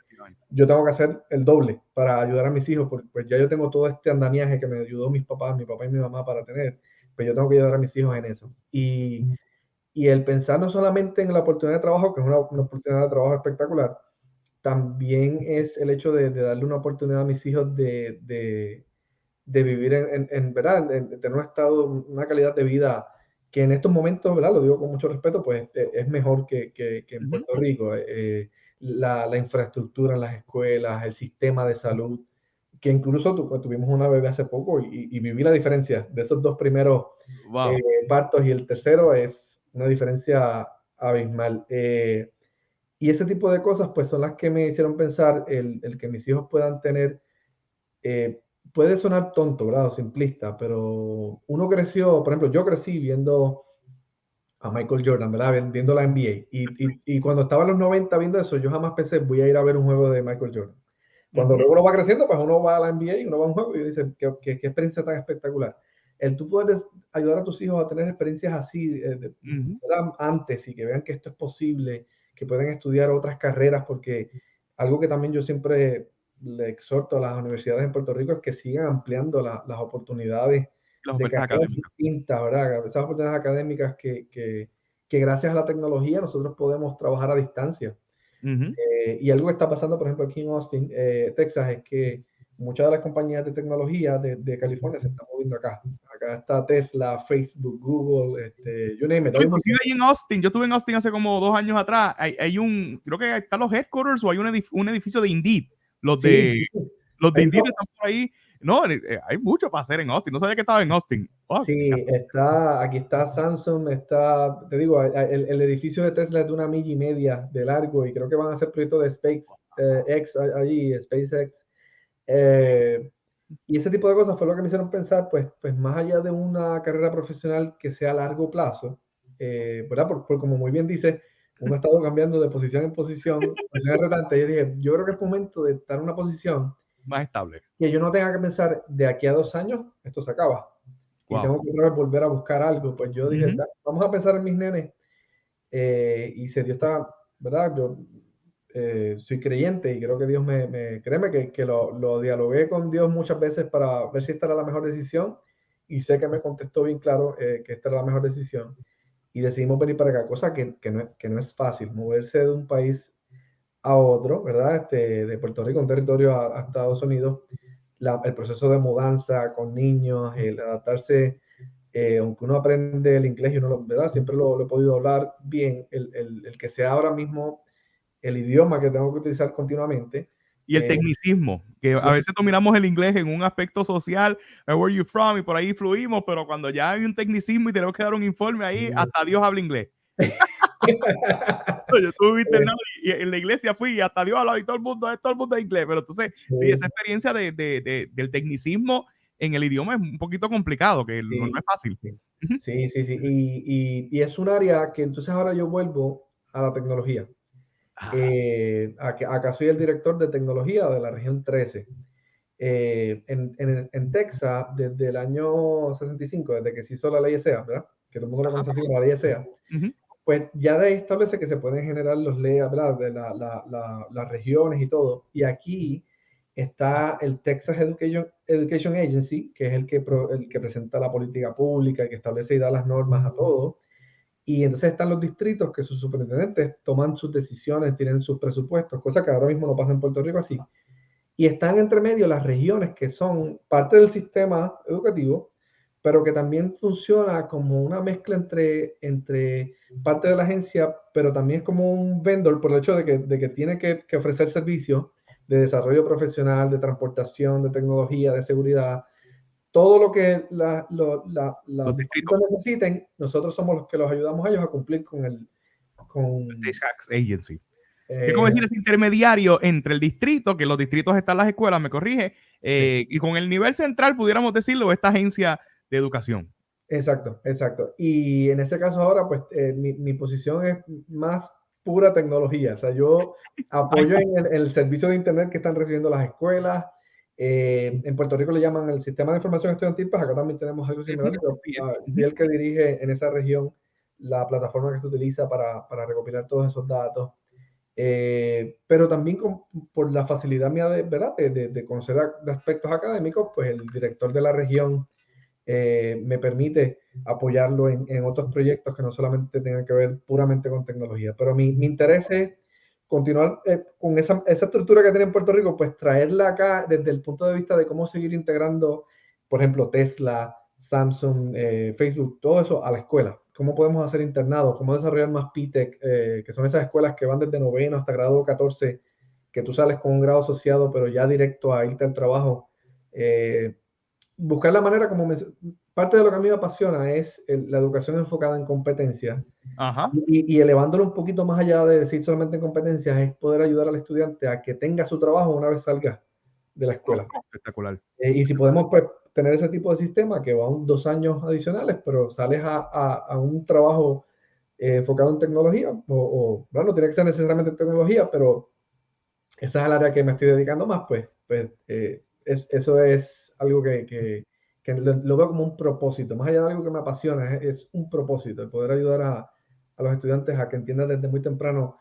yo tengo que hacer el doble para ayudar a mis hijos, porque pues ya yo tengo todo este andamiaje que me ayudó mis papás, mi papá y mi mamá para tener, pues yo tengo que ayudar a mis hijos en eso. Y el pensar no solamente en la oportunidad de trabajo, que es una oportunidad de trabajo espectacular, también es el hecho de darle una oportunidad a mis hijos de vivir ¿verdad?, en tener un estado, una calidad de vida que en estos momentos, ¿verdad?, lo digo con mucho respeto, pues es mejor que en Ujú. Puerto Rico. La infraestructura en las escuelas, el sistema de salud, que incluso pues, tuvimos una bebé hace poco, y viví la diferencia de esos dos primeros Wow. partos, y el tercero es una diferencia abismal. Y ese tipo de cosas pues son las que me hicieron pensar el que mis hijos puedan tener. eh, Puede sonar tonto, ¿verdad?, o simplista, pero uno creció, por ejemplo, yo crecí viendo a Michael Jordan, ¿verdad?, viendo la NBA. Y cuando estaba en los 90 viendo eso, yo jamás pensé, voy a ir a ver un juego de Michael Jordan. Cuando Ujú. luego uno va creciendo, pues uno va a la NBA y uno va a un juego y dice, qué experiencia tan espectacular. El tú puedes ayudar a tus hijos a tener experiencias así, Ujú. ¿verdad?, antes, y que vean que esto es posible, que pueden estudiar otras carreras, porque algo que también yo siempre le exhorto a las universidades en Puerto Rico es que sigan ampliando las oportunidades Las de ofertas carreras académicas. distintas, ¿verdad? Esas oportunidades académicas que gracias a la tecnología nosotros podemos trabajar a distancia. Ujú. Y algo que está pasando, por ejemplo, aquí en Austin, Texas, es que muchas de las compañías de tecnología de California se están moviendo acá. Acá está Tesla, Facebook, Google, you name it. No, inclusive ahí en Austin, yo estuve en Austin hace como 2 años atrás, hay creo que están los headquarters o hay un edificio de Indeed. Los Sí, de, los de hay Indeed dos. están por ahí. No, hay mucho para hacer en Austin. No sabía que estaba en Austin. Oh, Sí, aquí está Samsung, te digo, el edificio de Tesla es de 1,5 millas de largo y creo que van a hacer proyectos de SpaceX allí, SpaceX. Y ese tipo de cosas fue lo que me hicieron pensar, pues más allá de una carrera profesional que sea a largo plazo, ¿verdad? Por como muy bien dice, uno ha estado cambiando de posición en posición, posiciones retantes. Yo dije, yo creo que es momento de estar en una posición más estable. que yo no tenga que pensar de aquí a 2 años, esto se acaba. Y Wow. tengo que otra vez volver a buscar algo. Pues yo dije, Ujú. vamos a pensar en mis nenes. Y se dio esta, ¿verdad? Yo soy creyente y creo que Dios créeme que lo dialogué con Dios muchas veces para ver si esta era la mejor decisión y sé que me contestó bien claro que esta era la mejor decisión y decidimos venir para acá, cosa que no es fácil, moverse de un país a otro, ¿verdad? De Puerto Rico, un territorio a Estados Unidos, el proceso de mudanza con niños, el adaptarse, aunque uno aprende el inglés y uno ¿verdad? Siempre lo he podido hablar bien, el que sea ahora mismo el idioma que tengo que utilizar continuamente. Y el tecnicismo, que a veces dominamos el inglés en un aspecto social, where are you from, y por ahí fluimos, pero cuando ya hay un tecnicismo y tenemos que dar un informe ahí, hasta Dios habla inglés. Yo estuve internado y en la iglesia fui y hasta Dios hablaba y todo el mundo es inglés, pero entonces, sí, esa Sí, experiencia del tecnicismo en el idioma es un poquito complicado, que no es sí, fácil. sí. Ujú. Sí, sí, sí. Y es un área que entonces ahora yo vuelvo a la tecnología. Ah, Acá soy el director de tecnología de la región 13. En Texas, desde el año 65, desde que se hizo la ley ESEA, ¿verdad? Que todo el mundo lo ajá, conoce así como la ley ESEA, ujú. pues ya de ahí establece que se pueden generar los leyes, ¿verdad? De las regiones y todo. Y aquí está el Texas Education Agency, que es el que presenta la política pública, el que establece y da las normas a todo. Y entonces están los distritos que sus superintendentes toman sus decisiones, tienen sus presupuestos, cosa que ahora mismo no pasa en Puerto Rico así. Y están entre medio las regiones que son parte del sistema educativo, pero que también funciona como una mezcla entre parte de la agencia, pero también es como un vendor por el hecho de que tiene que ofrecer servicios de desarrollo profesional, de transportación, de tecnología, de seguridad. Todo lo que Los los distritos, distritos necesiten, nosotros somos los que los ayudamos a ellos a cumplir con Tax Agency. Que es como eh, decir, es intermediario entre el distrito, que los distritos están las escuelas, me corrige, sí. y con el nivel central, pudiéramos decirlo, esta agencia de educación. Exacto, exacto. Y en ese caso ahora, pues mi posición es más pura tecnología. O sea, yo Ay, apoyo en el servicio de Internet que están recibiendo las escuelas. En Puerto Rico le llaman el sistema de información estudiantil, pues acá también tenemos algo similar, pero sí, soy el que dirige en esa región la plataforma que se utiliza para recopilar todos esos datos. Pero también por la facilidad mía ¿verdad? De conocer de aspectos académicos, pues el director de la región me permite apoyarlo en otros proyectos que no solamente tengan que ver puramente con tecnología. Pero mi interés es continuar con esa estructura que tiene en Puerto Rico, pues traerla acá desde el punto de vista de cómo seguir integrando, por ejemplo, Tesla, Samsung, Facebook, todo eso a la escuela. ¿Cómo podemos hacer internados? ¿Cómo desarrollar más PTEC? Que son esas escuelas que van desde noveno hasta grado 14, que tú sales con un grado asociado, pero ya directo a irte al trabajo. Buscar la manera parte de lo que a mí me apasiona es la educación enfocada en competencias ajá. y elevándolo un poquito más allá de decir solamente en competencias, es poder ayudar al estudiante a que tenga su trabajo una vez salga de la Oh, escuela. espectacular. Y si podemos pues, tener ese tipo de sistema que va 2 años adicionales, pero sales a un trabajo enfocado en tecnología, bueno, no tiene que ser necesariamente en tecnología, pero esa es el área que me estoy dedicando más, eso es algo que lo veo como un propósito, más allá de algo que me apasiona, es un propósito, el poder ayudar a los estudiantes a que entiendan desde muy temprano,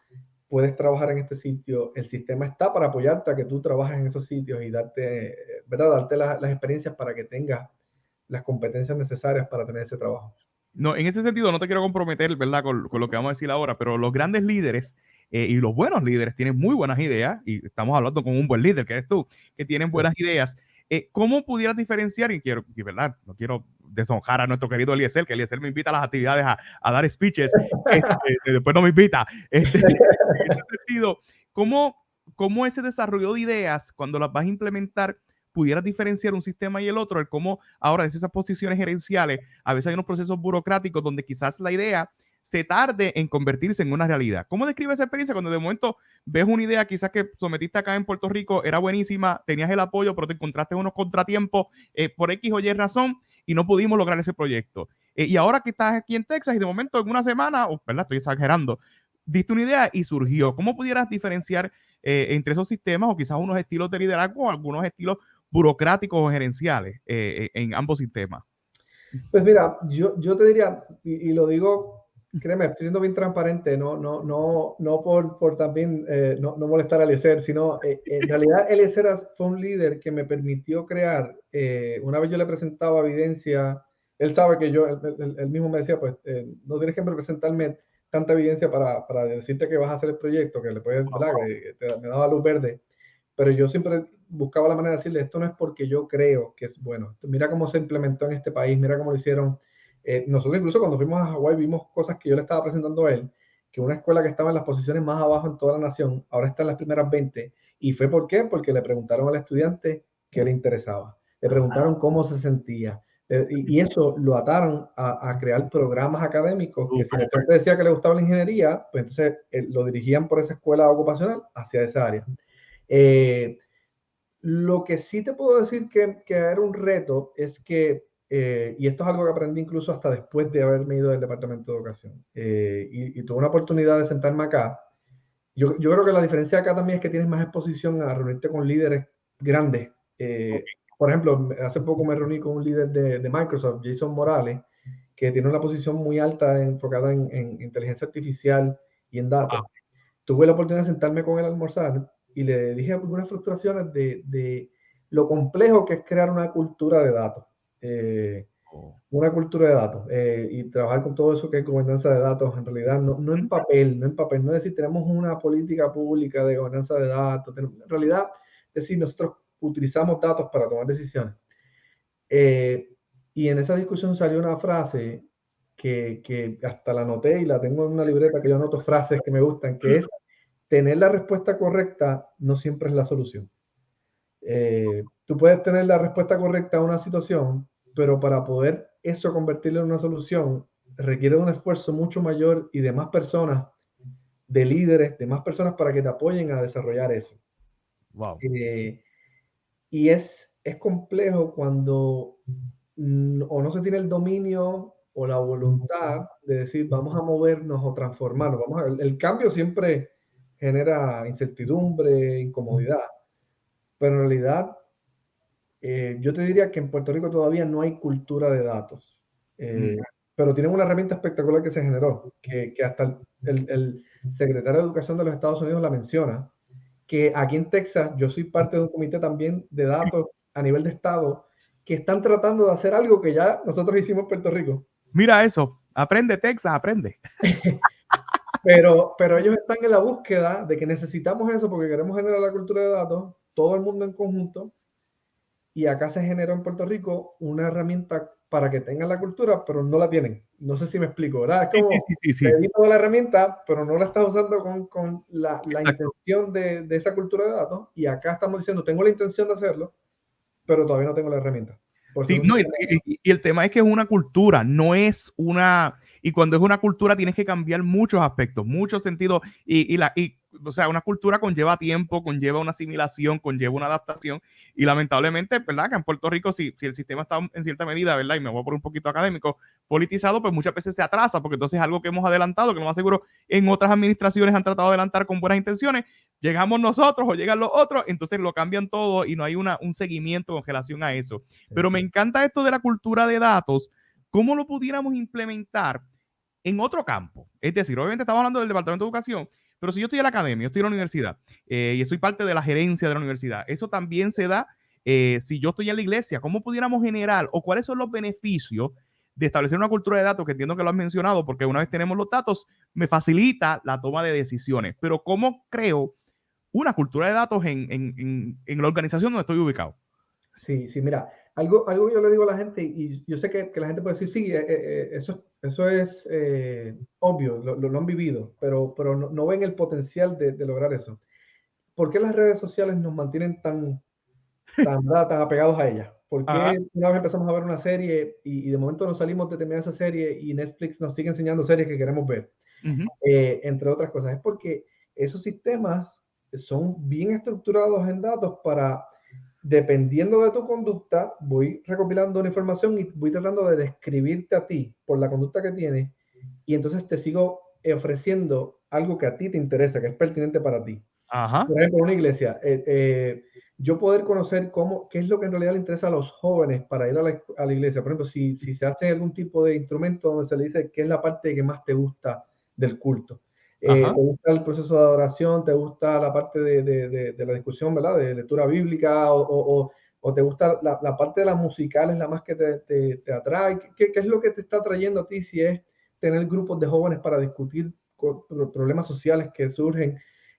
puedes trabajar en este sitio, el sistema está para apoyarte a que tú trabajes en esos sitios y ¿verdad? Darte las experiencias para que tengas las competencias necesarias para tener ese trabajo. No, en ese sentido no te quiero comprometer, ¿verdad? Con lo que vamos a decir ahora, pero los grandes líderes y los buenos líderes tienen muy buenas ideas, y estamos hablando con un buen líder, que eres tú, que tienen buenas ideas. ¿Cómo pudieras diferenciar? Y verdad, no quiero deshonrar a nuestro querido Eliezer, que Eliezer me invita a las actividades a dar speeches, después no me invita. En ese sentido, ¿cómo ese desarrollo de ideas, cuando las vas a implementar, pudieras diferenciar un sistema y el otro? El cómo ahora desde esas posiciones gerenciales, a veces hay unos procesos burocráticos donde quizás la idea se tarde en convertirse en una realidad. ¿Cómo describes esa experiencia cuando de momento ves una idea quizás que sometiste acá en Puerto Rico, era buenísima, tenías el apoyo, pero te encontraste unos contratiempos por X o Y razón y no pudimos lograr ese proyecto? Y ahora que estás aquí en Texas y de momento en una semana, ¿verdad? Estoy exagerando, diste una idea y surgió. ¿Cómo pudieras diferenciar entre esos sistemas o quizás unos estilos de liderazgo o algunos estilos burocráticos o gerenciales en ambos sistemas? Pues mira, yo te diría, y lo digo, créeme, estoy siendo bien transparente, no por también no molestar a Eliezer, sino en realidad Eliezer fue un líder que me permitió crear, una vez yo le presentaba evidencia, él sabe que él mismo me decía, pues no tienes que presentarme tanta evidencia para decirte que vas a hacer el proyecto, que le puedes, ¿verdad? Me daba luz verde. Pero yo siempre buscaba la manera de decirle, esto no es porque yo creo que es bueno. Mira cómo se implementó en este país, mira cómo lo hicieron. Nosotros incluso cuando fuimos a Hawái vimos cosas que yo le estaba presentando a él, que una escuela que estaba en las posiciones más abajo en toda la nación, ahora está en las primeras 20. ¿Y fue por qué? Porque le preguntaron al estudiante qué le interesaba. Le preguntaron cómo se sentía. Y eso lo ataron a crear programas académicos que si el estudiante decía que le gustaba la ingeniería, pues entonces lo dirigían por esa escuela ocupacional hacia esa área. Lo que sí te puedo decir que era un reto es que, y esto es algo que aprendí incluso hasta después de haberme ido del Departamento de Educación, y tuve una oportunidad de sentarme acá. Yo creo que la diferencia acá también es que tienes más exposición a reunirte con líderes grandes. Por ejemplo, hace poco me reuní con un líder de Microsoft, Jason Morales, que tiene una posición muy alta enfocada en inteligencia artificial y en datos. Tuve la oportunidad de sentarme con él a almorzar y le dije algunas frustraciones de lo complejo que es crear una cultura de datos. Una cultura de datos y trabajar con todo eso que es gobernanza de datos, en realidad no en papel, no es decir, tenemos una política pública de gobernanza de datos, en realidad es decir, nosotros utilizamos datos para tomar decisiones. Y en esa discusión salió una frase que hasta la anoté y la tengo en una libreta que yo anoto frases que me gustan, que es: tener la respuesta correcta no siempre es la solución. Tú puedes tener la respuesta correcta a una situación, pero para poder eso convertirlo en una solución requiere de un esfuerzo mucho mayor y de más personas, de líderes, de más personas para que te apoyen a desarrollar eso. Wow. Y es complejo cuando o no se tiene el dominio o la voluntad de decir vamos a movernos o transformarnos. El cambio siempre genera incertidumbre, incomodidad, pero en realidad yo te diría que en Puerto Rico todavía no hay cultura de datos, pero tienen una herramienta espectacular que se generó, que hasta el secretario de Educación de los Estados Unidos la menciona, que aquí en Texas yo soy parte de un comité también de datos a nivel de estado que están tratando de hacer algo que ya nosotros hicimos en Puerto Rico. Mira eso, aprende Texas, aprende. Pero ellos están en la búsqueda de que necesitamos eso porque queremos generar la cultura de datos, todo el mundo en conjunto, y acá se generó en Puerto Rico una herramienta para que tengan la cultura, pero no la tienen. No sé si me explico, ¿verdad? Es como, te di toda la herramienta, pero no la estás usando con la intención de esa cultura de datos, y acá estamos diciendo, tengo la intención de hacerlo, pero todavía no tengo la herramienta. Sí, no, y el tema es que es una cultura, no es una, y cuando es una cultura tienes que cambiar muchos aspectos, muchos sentidos, o sea, una cultura conlleva tiempo, conlleva una asimilación, conlleva una adaptación, y lamentablemente, ¿verdad? Que en Puerto Rico, si el sistema está en cierta medida, ¿verdad? Y me voy a poner un poquito académico, politizado, pues muchas veces se atrasa, porque entonces es algo que hemos adelantado, que lo más seguro en otras administraciones han tratado de adelantar con buenas intenciones, llegamos nosotros o llegan los otros, entonces lo cambian todo y no hay un seguimiento con relación a eso. Sí. Pero me encanta esto de la cultura de datos, cómo lo pudiéramos implementar en otro campo. Es decir, obviamente estamos hablando del Departamento de Educación, pero si yo estoy en la academia, yo estoy en la universidad y estoy parte de la gerencia de la universidad, eso también se da si yo estoy en la iglesia. ¿Cómo pudiéramos generar o cuáles son los beneficios de establecer una cultura de datos, que entiendo que lo has mencionado, porque una vez tenemos los datos, me facilita la toma de decisiones. Pero ¿cómo creo una cultura de datos en la organización donde estoy ubicado? Sí, sí, mira, algo yo le digo a la gente, y yo sé que la gente puede decir, sí, eso es obvio, lo han vivido, pero no ven el potencial de lograr eso. ¿Por qué las redes sociales nos mantienen ¿verdad?, tan apegados a ellas? ¿Por Ajá. qué una vez empezamos a ver una serie y de momento nos salimos de terminar esa serie y Netflix nos sigue enseñando series que queremos ver? Ujú. Entre otras cosas, es porque esos sistemas son bien estructurados en datos para, dependiendo de tu conducta, voy recopilando una información y voy tratando de describirte a ti por la conducta que tienes, y entonces te sigo ofreciendo algo que a ti te interesa, que es pertinente para ti. Ajá. Por ejemplo, una iglesia, yo poder conocer qué es lo que en realidad le interesa a los jóvenes para ir a la iglesia. Por ejemplo, si se hace algún tipo de instrumento donde se le dice qué es la parte que más te gusta del culto. Ajá. ¿Te gusta el proceso de adoración? ¿Te gusta la parte de la discusión, ¿verdad?, de lectura bíblica? ¿O te gusta la parte de la musical, es la más que te atrae? ¿Qué es lo que te está atrayendo a ti, si es tener grupos de jóvenes para discutir problemas sociales que surgen,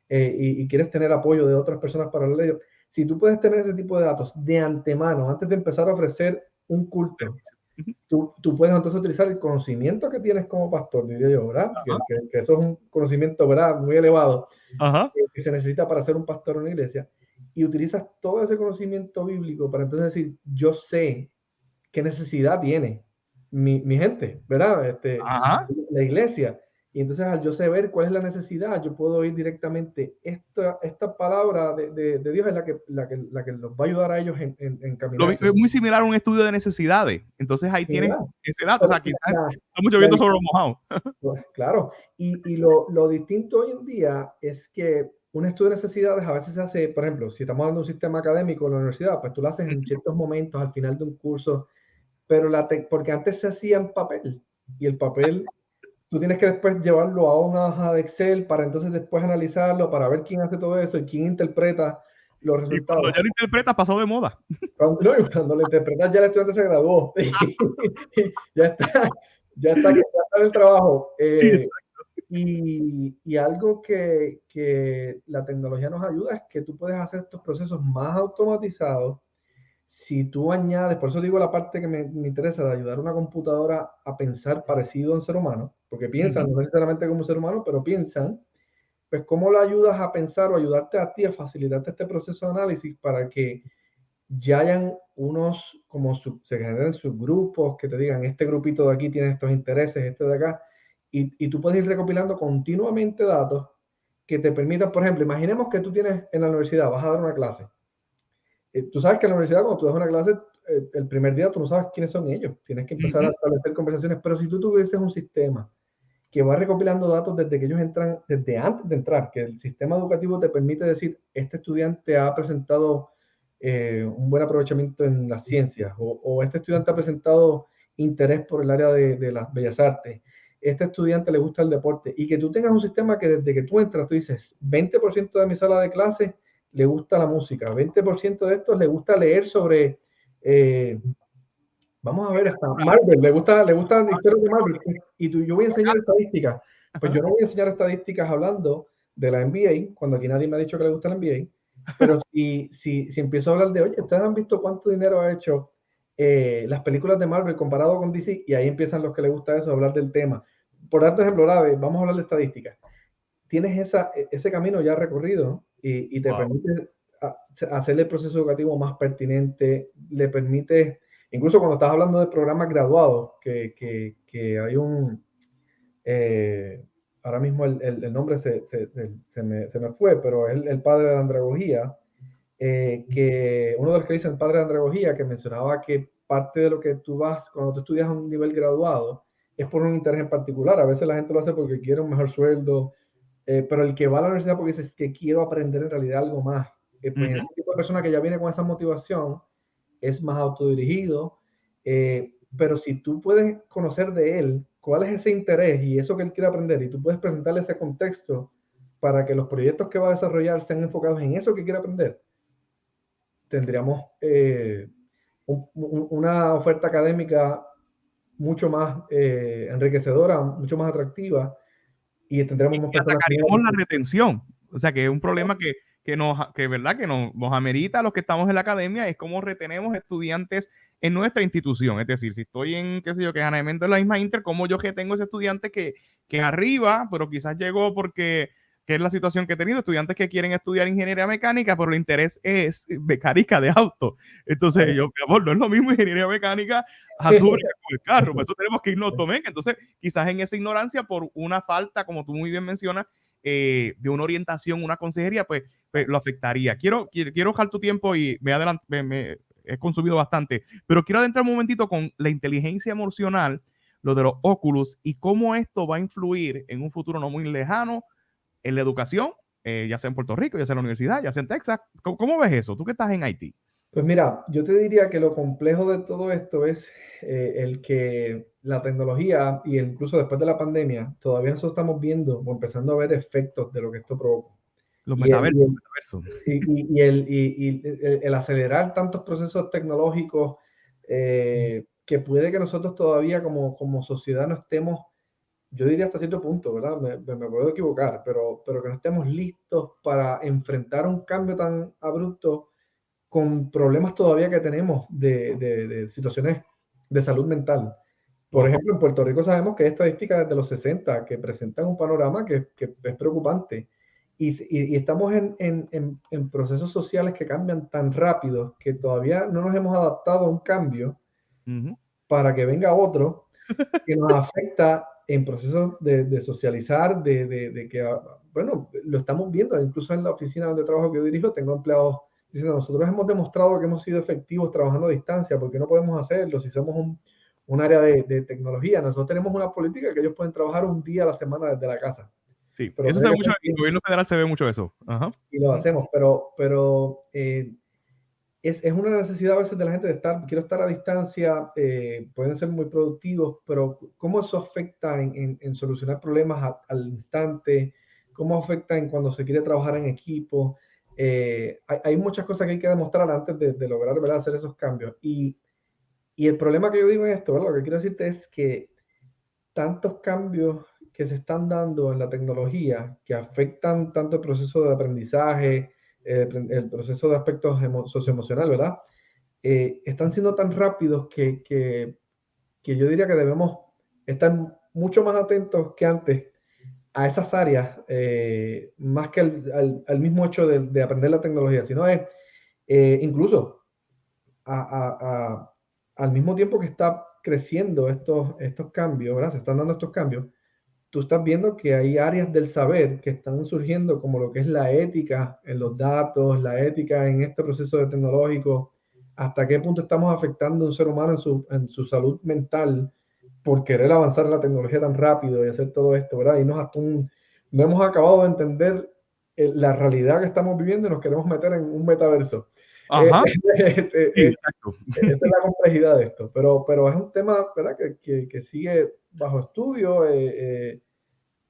y quieres tener apoyo de otras personas para hablar de ello? Si tú puedes tener ese tipo de datos de antemano, antes de empezar a ofrecer un culto, Ujú. tú puedes entonces utilizar el conocimiento que tienes como pastor, diría yo, ¿verdad? Ajá. Que eso es un conocimiento, ¿verdad?, muy elevado, Ajá. que se necesita para ser un pastor en una iglesia, y utilizas todo ese conocimiento bíblico para entonces decir, yo sé qué necesidad tiene mi gente, ¿verdad? Ajá. La iglesia. Y entonces, al yo saber cuál es la necesidad, yo puedo ir directamente. Esta palabra de Dios es la que los va a ayudar a ellos en Es encaminarse. muy similar a un estudio de necesidades. Entonces ahí tienes ¿Verdad? ese dato. O Pero sea, quizás la, está mucho la viento sobre lo mojado. pues, claro, y lo distinto hoy en día es que un estudio de necesidades a veces se hace, por ejemplo, si estamos hablando de un sistema académico en la universidad, pues tú lo haces en ciertos momentos al final de un curso, pero porque antes se hacía en papel, y el papel tú tienes que después llevarlo a una hoja de Excel para entonces después analizarlo, para ver quién hace todo eso y quién interpreta los Y cuando resultados. ya lo interpretas, pasó de moda. Cuando lo interpretas, ya el estudiante se graduó. ya está, ya está en el trabajo. Sí, Y algo que la tecnología nos ayuda es que tú puedes hacer estos procesos más automatizados. Si tú añades, por eso digo la parte que me interesa, de ayudar a una computadora a pensar parecido a un ser humano, porque piensan, uh-huh. no necesariamente como un ser humano, pero piensan, pues cómo lo ayudas a pensar o ayudarte a ti a facilitarte este proceso de análisis para que ya hayan unos, se generen subgrupos que te digan, este grupito de aquí tiene estos intereses, este de acá, y tú puedes ir recopilando continuamente datos que te permitan, por ejemplo, imaginemos que tú tienes en la universidad, vas a dar una clase. Tú sabes que en la universidad, cuando tú das una clase, el primer día tú no sabes quiénes son ellos, tienes que empezar a Uh-huh. establecer conversaciones, pero si tú tuvieses un sistema que va recopilando datos desde que ellos entran, desde antes de entrar, que el sistema educativo te permite decir, este estudiante ha presentado un buen aprovechamiento en las ciencias, o este estudiante ha presentado interés por el área de las bellas artes, este estudiante le gusta el deporte, y que tú tengas un sistema que desde que tú entras, tú dices, 20% de mi sala de clase le gusta la música, 20% de estos le gusta leer sobre... vamos a ver, hasta Marvel, le gusta la historia de Marvel. Y yo voy a enseñar estadísticas. Pues yo no voy a enseñar estadísticas hablando de la NBA, cuando aquí nadie me ha dicho que le gusta la NBA. Pero si empiezo a hablar de, oye, ¿ustedes han visto cuánto dinero ha hecho las películas de Marvel comparado con DC? Y ahí empiezan los que les gusta eso, a hablar del tema. Por darte ejemplo, vamos a hablar de estadísticas. Tienes ese camino ya recorrido, ¿no? Y te Wow. permite hacerle el proceso educativo más pertinente, le permite, incluso cuando estás hablando de programas graduados, que hay ahora mismo el nombre se me fue, pero es el padre de la andragogía, que uno de los que dice el padre de la andragogía, que mencionaba que parte de lo que tú vas, cuando tú estudias a un nivel graduado, es por un interés en particular. A veces la gente lo hace porque quiere un mejor sueldo, pero el que va a la universidad porque dice, es que quiero aprender en realidad algo más. Pues Uh-huh. ese tipo de persona que ya viene con esa motivación es más autodirigido, pero si tú puedes conocer de él cuál es ese interés y eso que él quiere aprender, y tú puedes presentarle ese contexto para que los proyectos que va a desarrollar sean enfocados en eso que quiere aprender, tendríamos una oferta académica mucho más enriquecedora, mucho más atractiva y tendremos más Y personas. atacaríamos la retención. O sea, que es un problema ¿verdad? Que nos amerita a los que estamos en la academia, es cómo retenemos estudiantes en nuestra institución. Es decir, si estoy en, qué sé yo, que Janemente en la misma Inter, cómo yo que tengo ese estudiante que arriba, pero quizás llegó porque que es la situación que he tenido, estudiantes que quieren estudiar ingeniería mecánica, pero el interés es mecánica de auto. Entonces, mi amor, no es lo mismo ingeniería mecánica a tu con el carro, por eso tenemos que irnos tomen. Entonces, quizás en esa ignorancia, por una falta, como tú muy bien mencionas, de una orientación, una consejería, pues lo afectaría. Quiero dejar tu tiempo y me he consumido bastante, pero quiero adentrar un momentito con la inteligencia emocional, lo de los Oculus y cómo esto va a influir en un futuro no muy lejano en la educación, ya sea en Puerto Rico, ya sea en la universidad, ya sea en Texas. ¿Cómo ves eso? Tú que estás en Haití. Pues mira, yo te diría que lo complejo de todo esto es el que la tecnología, y incluso después de la pandemia, todavía nosotros estamos viendo o empezando a ver efectos de lo que esto provoca. Los Y el, y metaversos. el, y el acelerar tantos procesos tecnológicos que puede que nosotros todavía como sociedad no estemos, yo diría hasta cierto punto, ¿verdad? Me puedo equivocar, pero que no estemos listos para enfrentar un cambio tan abrupto con problemas todavía que tenemos de situaciones de salud mental. Por Ajá. ejemplo, en Puerto Rico sabemos que hay estadísticas desde los 60 que presentan un panorama que es preocupante. Y estamos en procesos sociales que cambian tan rápido que todavía no nos hemos adaptado a un cambio para que venga otro que nos afecta en procesos de socializar, de que, bueno, lo estamos viendo, incluso en la oficina donde trabajo que yo dirijo, tengo empleados diciendo, nosotros hemos demostrado que hemos sido efectivos trabajando a distancia, ¿por qué no podemos hacerlo si somos un área de tecnología? Nosotros tenemos una política que ellos pueden trabajar un día a la semana desde la casa. Sí, Pero eso se tiene ve que mucho, ser en el gobierno federal se ve mucho eso. Ajá. y lo hacemos, pero es una necesidad a veces de la gente de quiero estar a distancia, pueden ser muy productivos, pero ¿cómo eso afecta en solucionar problemas al instante? ¿Cómo afecta en cuando se quiere trabajar en equipo? Hay muchas cosas que hay que demostrar antes de lograr, ¿verdad?, hacer esos cambios. Y el problema que yo digo en esto, ¿verdad?, lo que quiero decirte es que tantos cambios que se están dando en la tecnología que afectan tanto el proceso de aprendizaje, el proceso de aspectos socioemocionales, ¿verdad? Están siendo tan rápidos que yo diría que debemos estar mucho más atentos que antes a esas áreas, más que al mismo hecho de aprender la tecnología, sino es incluso a, a, a, al mismo tiempo que está creciendo estos cambios, ¿verdad? Se están dando estos cambios, tú estás viendo que hay áreas del saber que están surgiendo, como lo que es la ética en los datos, la ética en este proceso de tecnológico, hasta qué punto estamos afectando a un ser humano en su salud mental por querer avanzar en la tecnología tan rápido y hacer todo esto, ¿verdad? Y no hemos acabado de entender la realidad que estamos viviendo y nos queremos meter en un metaverso. Ajá. Sí, exacto. Esa es la complejidad de esto, pero es un tema, ¿verdad?, que sigue bajo estudio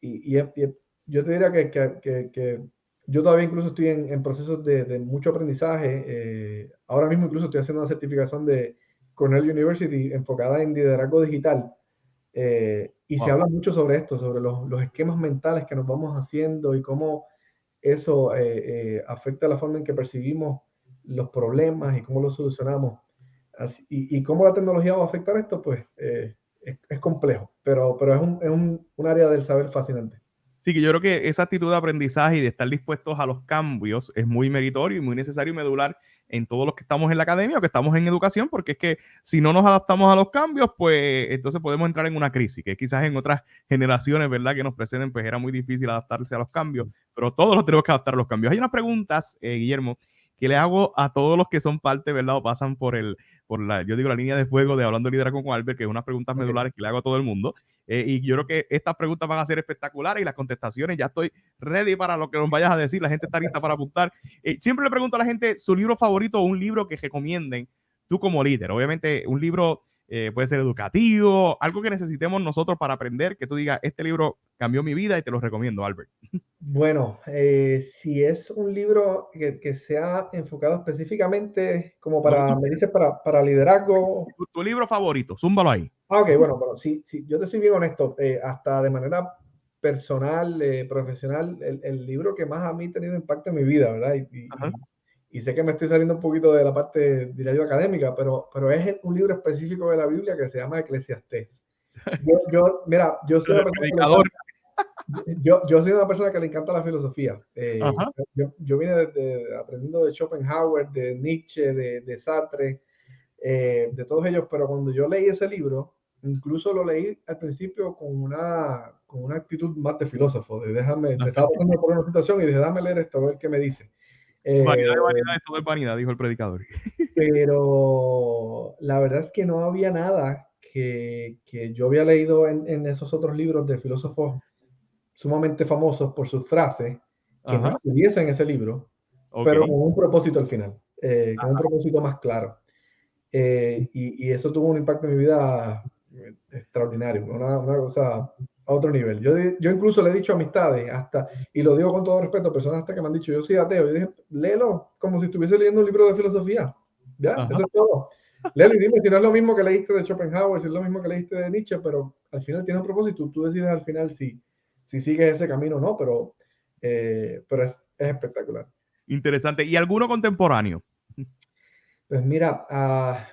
y yo te diría que yo todavía incluso estoy en procesos de mucho aprendizaje. Ahora mismo incluso estoy haciendo una certificación de Cornell University enfocada en liderazgo digital. Y se Wow. habla mucho sobre esto, sobre los esquemas mentales que nos vamos haciendo y cómo eso afecta la forma en que percibimos los problemas y cómo los solucionamos. Y cómo la tecnología va a afectar esto, pues es complejo, pero es un área del saber fascinante. Sí, que yo creo que esa actitud de aprendizaje y de estar dispuestos a los cambios es muy meritorio y muy necesario y medular en todos los que estamos en la academia o que estamos en educación, porque es que si no nos adaptamos a los cambios, pues entonces podemos entrar en una crisis, que quizás en otras generaciones, ¿verdad?, que nos preceden, pues era muy difícil adaptarse a los cambios, pero todos nos tenemos que adaptar a los cambios. Hay unas preguntas, Guillermo, que le hago a todos los que son parte, ¿verdad?, o pasan yo digo, la línea de fuego de Hablando de Liderazgo con Albert, que es unas preguntas Okay. medulares que le hago a todo el mundo. Y yo creo que estas preguntas van a ser espectaculares y las contestaciones ya estoy ready para lo que nos vayas a decir. La gente está lista para apuntar. Siempre le pregunto a la gente su libro favorito o un libro que recomienden tú como líder. Obviamente un libro puede ser educativo, algo que necesitemos nosotros para aprender, que tú digas, este libro cambió mi vida y te lo recomiendo, Albert. Bueno, si es un libro que sea enfocado específicamente como Lo que tú me quieras. dices, para liderazgo. Tu libro favorito, zúmbalo ahí. Ok, bueno, sí, sí, yo te soy bien honesto, hasta de manera personal, profesional, el libro que más a mí ha tenido impacto en mi vida, ¿verdad? Ajá. Y sé que me estoy saliendo un poquito de la parte, diría yo, académica, pero es un libro específico de la Biblia que se llama Eclesiastés. Mira, yo soy Pero una del persona que le predicador. encanta, yo soy una persona que le encanta la filosofía. Ajá. Yo vine aprendiendo de Schopenhauer, de Nietzsche, de Sartre, de todos ellos, pero cuando yo leí ese libro, incluso lo leí al principio con una actitud más de filósofo, me estaba pasando por una situación y dije, dame leer esto, a ver qué me dice. Vanidad Eh, de vanidades, todo es vanidad, dijo el predicador. pero la verdad es que no había nada que yo había leído en esos otros libros de filósofos sumamente famosos por sus frases, que no Ajá. estuviese en ese libro, Ok. pero con un propósito al final, con un propósito más claro. Y eso tuvo un impacto en mi vida extraordinario, una cosa a otro nivel. Yo incluso le he dicho a amistades, y lo digo con todo respeto, personas hasta que me han dicho, yo soy ateo, yo dije, léelo como si estuviese leyendo un libro de filosofía, ¿ya? Ajá. Eso es todo. Léelo y dime si no es lo mismo que leíste de Schopenhauer, si es lo mismo que leíste de Nietzsche, pero al final tiene un propósito, tú decides al final si sigues ese camino o no, pero es espectacular. Interesante. ¿Y alguno contemporáneo? Pues mira,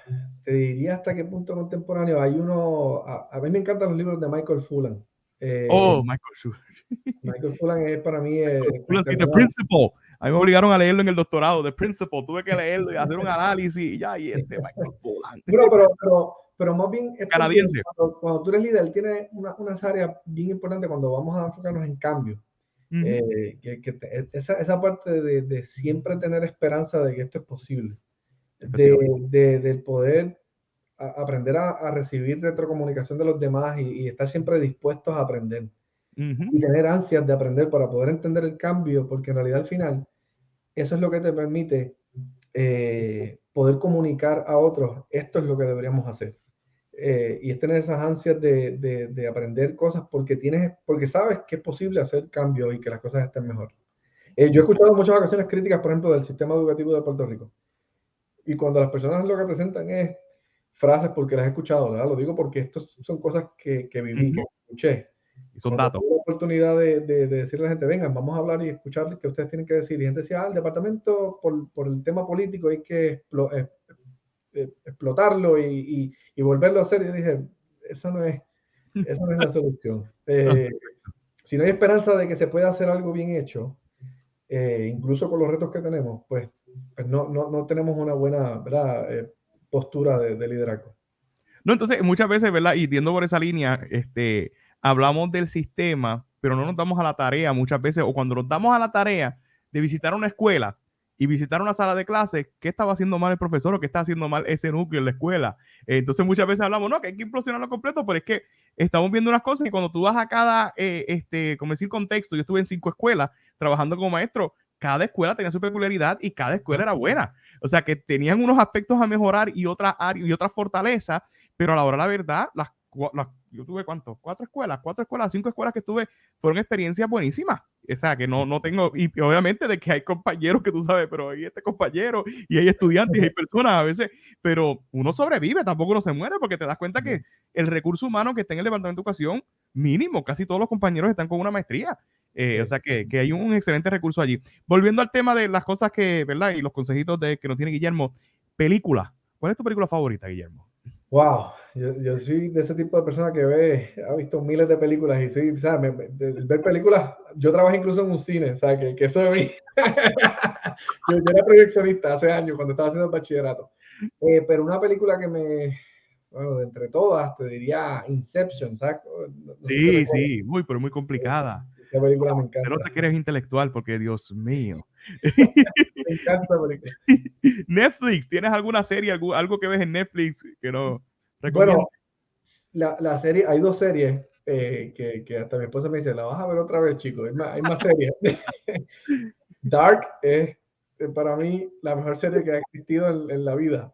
te diría hasta qué punto contemporáneo. Hay uno, a mí me encantan los libros de Michael Fullan. Eh, Oh, Michael Schur. Michael Fullan es para mí Michael Fullan, sí, The espectacular. Principal. A mí me obligaron a leerlo en el doctorado, The Principal. Tuve que leerlo y hacer un análisis y ya, y Michael Fullan. Bueno, pero más bien es porque Canadiense. cuando tú eres líder, tienes unas áreas bien importantes cuando vamos a enfocarnos en cambio. Ujú, Esa parte de siempre tener esperanza de que esto es posible, efectivamente. del poder aprender a recibir retrocomunicación de los demás y estar siempre dispuestos a aprender Ujú, y tener ansias de aprender para poder entender el cambio, porque en realidad al final eso es lo que te permite poder comunicar a otros, esto es lo que deberíamos hacer. Y es tener esas ansias de aprender cosas porque sabes que es posible hacer cambios y que las cosas estén mejor. Yo he escuchado en muchas ocasiones críticas, por ejemplo, del sistema educativo de Puerto Rico. Y cuando las personas lo que presentan es frases porque las he escuchado, ¿verdad? Lo digo porque estas son cosas que viví, ujú. que escuché. Y son Cuando datos. tuve la oportunidad de decirle a la gente, vengan, vamos a hablar y escuchar qué ustedes tienen que decir. Y gente decía, el departamento por el tema político hay que explotarlo y volverlo a hacer. Y yo dije, esa no es la solución. Ah, Si no hay esperanza de que se pueda hacer algo bien hecho, incluso con los retos que tenemos, pues no tenemos una buena, ¿verdad? Postura de liderazgo. no, entonces muchas veces, ¿verdad? Y yendo por esa línea, hablamos del sistema, pero no nos damos a la tarea muchas veces, o cuando nos damos a la tarea de visitar una escuela y visitar una sala de clases, ¿qué estaba haciendo mal el profesor o qué está haciendo mal ese núcleo en la escuela? Entonces muchas veces hablamos, no, que hay que implosionarlo completo, pero es que estamos viendo unas cosas y cuando tú vas a cada, como decir, contexto, yo estuve en 5 escuelas trabajando como maestro, cada escuela tenía su peculiaridad y cada escuela era buena. O sea, que tenían unos aspectos a mejorar y otras áreas y otras fortalezas, pero a la hora de la verdad, yo tuve ¿cuánto? 4 escuelas, 5 escuelas que tuve, fueron experiencias buenísimas. O sea, que no tengo, y obviamente de que hay compañeros que tú sabes, pero hay este compañero y hay estudiantes y hay personas a veces, pero uno sobrevive, tampoco uno se muere porque te das cuenta que el recurso humano que está en el departamento de educación, mínimo, casi todos los compañeros están con una maestría. O Sí. sea que hay un excelente recurso allí. Volviendo al tema de las cosas que, ¿verdad? Y los consejitos que nos tiene Guillermo, película. ¿Cuál es tu película favorita, Guillermo? Wow, yo soy de ese tipo de persona que ha visto miles de películas y soy, ¿sabes? Ver películas, yo trabajo incluso en un cine, o sea, que eso de mí. Yo era proyeccionista hace años cuando estaba haciendo el bachillerato. Pero una película bueno, de entre todas, te diría Inception, ¿sabes? No sé si te Sí, recuerdas. sí, muy, pero muy complicada. Esa película me Se encanta. nota que eres intelectual porque, Dios mío. Me encanta esa película. Netflix, ¿tienes alguna serie, algo que ves en Netflix que no recomiendas? Bueno, la serie, hay dos series que hasta mi esposa me dice, la vas a ver otra vez, chico. Hay más series. Dark es para mí la mejor serie que ha existido en la vida.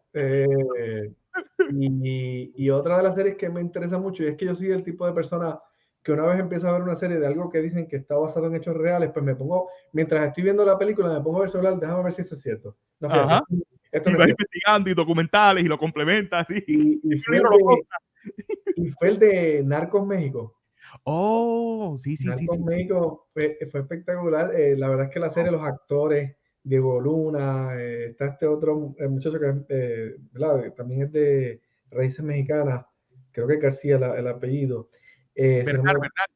Y otra de las series que me interesa mucho, y es que yo soy el tipo de persona, que una vez empiezo a ver una serie de algo que dicen que está basado en hechos reales, pues me pongo, mientras estoy viendo la película, me pongo a ver el celular, déjame ver si eso es cierto. No, fíjate, Ajá. esto Y no es vas cierto. investigando y documentales y lo complementas, así. Y Un fue libro el lo de, compras. y fue el de Narcos México. Oh, sí, sí, sí, Narcos sí, sí. México fue espectacular. La verdad es que la serie, los actores, Diego Luna, está este otro muchacho que ¿verdad? También es de raíces mexicanas, creo que es García el apellido. Si no Bernal, me- Bernal.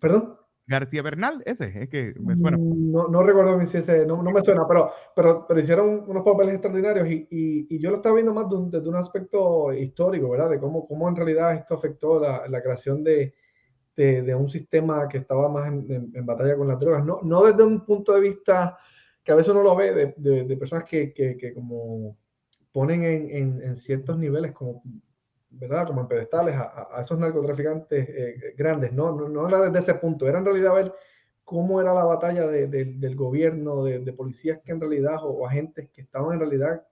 ¿Perdón? García Bernal, ese, es que me suena. No, no recuerdo si ese, no me suena, pero hicieron unos papeles extraordinarios y yo lo estaba viendo más desde un aspecto histórico, ¿verdad? De cómo en realidad esto afectó la creación de un sistema que estaba más en batalla con las drogas. No desde un punto de vista que a veces uno lo ve de personas que como ponen en ciertos niveles, como, ¿verdad? Como en pedestales a esos narcotraficantes grandes. No era desde ese punto, era en realidad ver cómo era la batalla del gobierno, de policías que en realidad, o agentes que estaban en realidad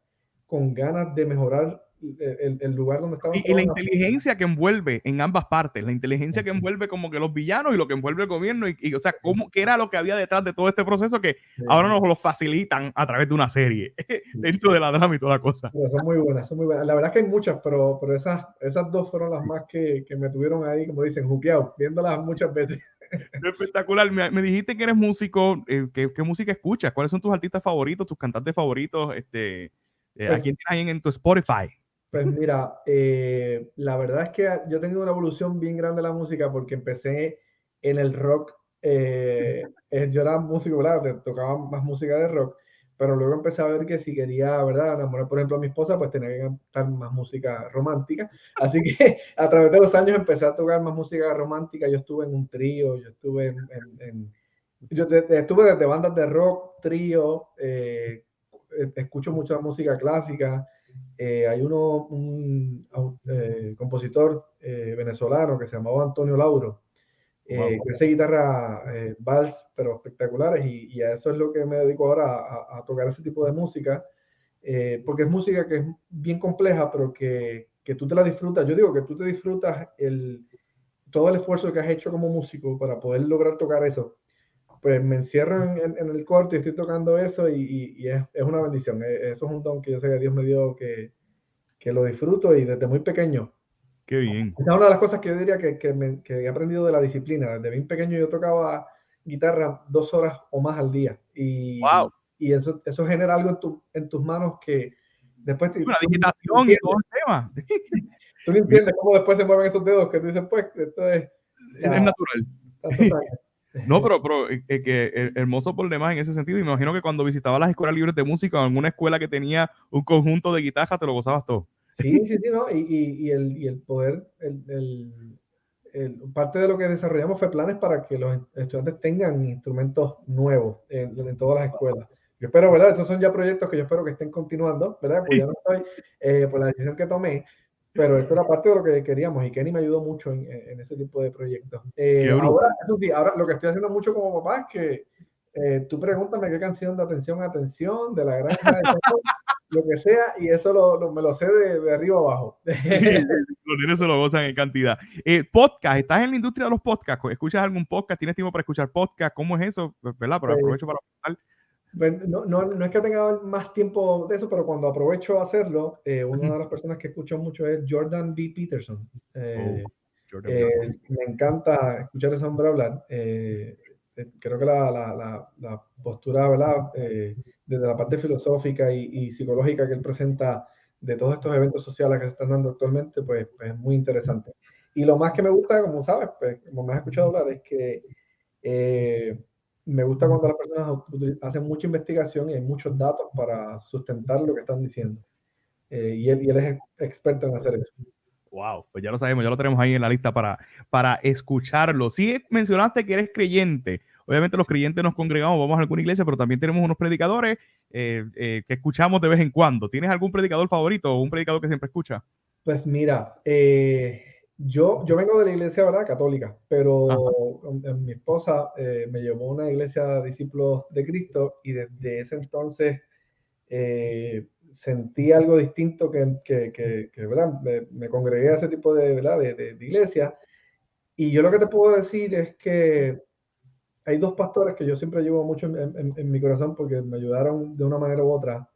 con ganas de mejorar el lugar donde estaban Y la trabajando. inteligencia que envuelve en ambas partes, la inteligencia que envuelve como que los villanos y lo que envuelve el gobierno, o sea, qué era lo que había detrás de todo este proceso que ahora nos lo facilitan a través de una serie, dentro de la drama y toda la cosa. Pero son muy buenas, son muy buenas. La verdad es que hay muchas, pero esas dos fueron las Sí. más que me tuvieron ahí, como dicen, juqueado, viéndolas muchas veces. Espectacular. Me dijiste que eres músico. ¿Qué música escuchas? ¿Cuáles son tus artistas favoritos, tus cantantes favoritos? ¿A Pues, quién tienes ahí en tu Spotify? pues mira, la verdad es que yo he tenido una evolución bien grande en la música porque empecé en el rock. Yo era músico, ¿verdad? Tocaba más música de rock, pero luego empecé a ver que si quería, ¿verdad? Enamorar, por ejemplo, a mi esposa, pues tenía que cantar más música romántica. Así que a través de los años empecé a tocar más música romántica. Yo estuve en un trío, yo estuve estuve desde bandas de rock, trío, escucho mucha música clásica. Hay un compositor venezolano que se llamaba Antonio Lauro, Wow. que hace guitarra vals, pero espectaculares, y a eso es lo que me dedico ahora, a tocar ese tipo de música, porque es música que es bien compleja, pero que tú te la disfrutas. Yo digo que tú te disfrutas todo el esfuerzo que has hecho como músico para poder lograr tocar eso. Pues me encierro en el corte y estoy tocando eso y es una bendición. Eso es un don que yo sé que Dios me dio que lo disfruto y desde muy pequeño. Qué bien. Esta es una de las cosas que yo diría que he aprendido de la disciplina. Desde bien pequeño yo tocaba guitarra 2 horas o más al día Wow. y eso genera algo en tus manos que después Una tú digitación y todo entiendes, el tema. tú no Mira, entiendes cómo después se mueven esos dedos que tú dices, pues, esto es es para natural. tantos años. No, pero hermoso por demás en ese sentido. Y me imagino que cuando visitaba las escuelas libres de música o alguna escuela que tenía un conjunto de guitarras, te lo gozabas todo. Sí, sí, sí, ¿no? Y el poder, parte de lo que desarrollamos fue planes para que los estudiantes tengan instrumentos nuevos en todas las escuelas. Yo espero, ¿verdad? Esos son ya proyectos que yo espero que estén continuando, ¿verdad? Pues ya no estoy por la decisión que tomé, pero eso era parte de lo que queríamos y Kenny me ayudó mucho en ese tipo de proyectos. Qué Ahora, brutal. eso sí, ahora lo que estoy haciendo mucho como papá es que tú pregúntame qué canción de Atención, Atención, de La Granja de Salud, lo que sea, y eso me lo sé de arriba abajo. Los nenes se lo gozan en cantidad. Podcast, ¿estás en la industria de los podcasts? ¿Escuchas algún podcast? ¿Tienes tiempo para escuchar podcast? ¿Cómo es eso? ¿Verdad? Pero Pues, aprovecho para preguntar. no es que tenga más tiempo de eso, pero cuando aprovecho a hacerlo, una de las personas que escucho mucho es Jordan B. Peterson. Oh, Jordan B. Me encanta escuchar a ese hombre hablar. Creo que la postura, ¿verdad? Desde la parte filosófica y psicológica que él presenta de todos estos eventos sociales que se están dando actualmente, pues es muy interesante. Y lo más que me gusta, como sabes, pues, como me has escuchado hablar, es que eh, me gusta cuando las personas hacen mucha investigación y hay muchos datos para sustentar lo que están diciendo. Y él es experto en hacer eso. Wow, pues ya lo sabemos, ya lo tenemos ahí en la lista para escucharlo. Sí mencionaste que eres creyente. Obviamente los creyentes nos congregamos, vamos a alguna iglesia, pero también tenemos unos predicadores que escuchamos de vez en cuando. ¿Tienes algún predicador favorito o un predicador que siempre escucha? Pues mira, yo vengo de la iglesia, ¿verdad? Católica, Ajá. pero mi esposa me llevó a una iglesia de discípulos de Cristo y desde ese entonces sentí algo distinto ¿verdad? Me congregué a ese tipo de, ¿verdad? De iglesia Y yo lo que te puedo decir es que hay dos pastores que yo siempre llevo mucho en mi corazón porque me ayudaron de una manera u otra.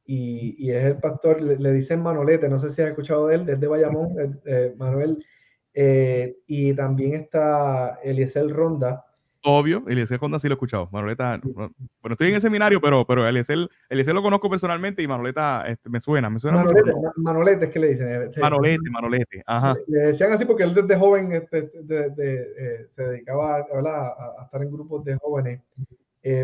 Y es el pastor, le dicen Manolete, no sé si has escuchado de él, desde Bayamón, Manuel. Y también está Eliezer Ronda. Obvio, Eliezer Honda sí lo he escuchado. Manoleta, bueno, estoy en el seminario, pero Eliezer lo conozco personalmente y Manoleta me suena mucho, pero Manolete, no. Manolete es que le dicen. Manolete, ajá. Le decían así porque él desde joven se dedicaba a estar en grupos de jóvenes.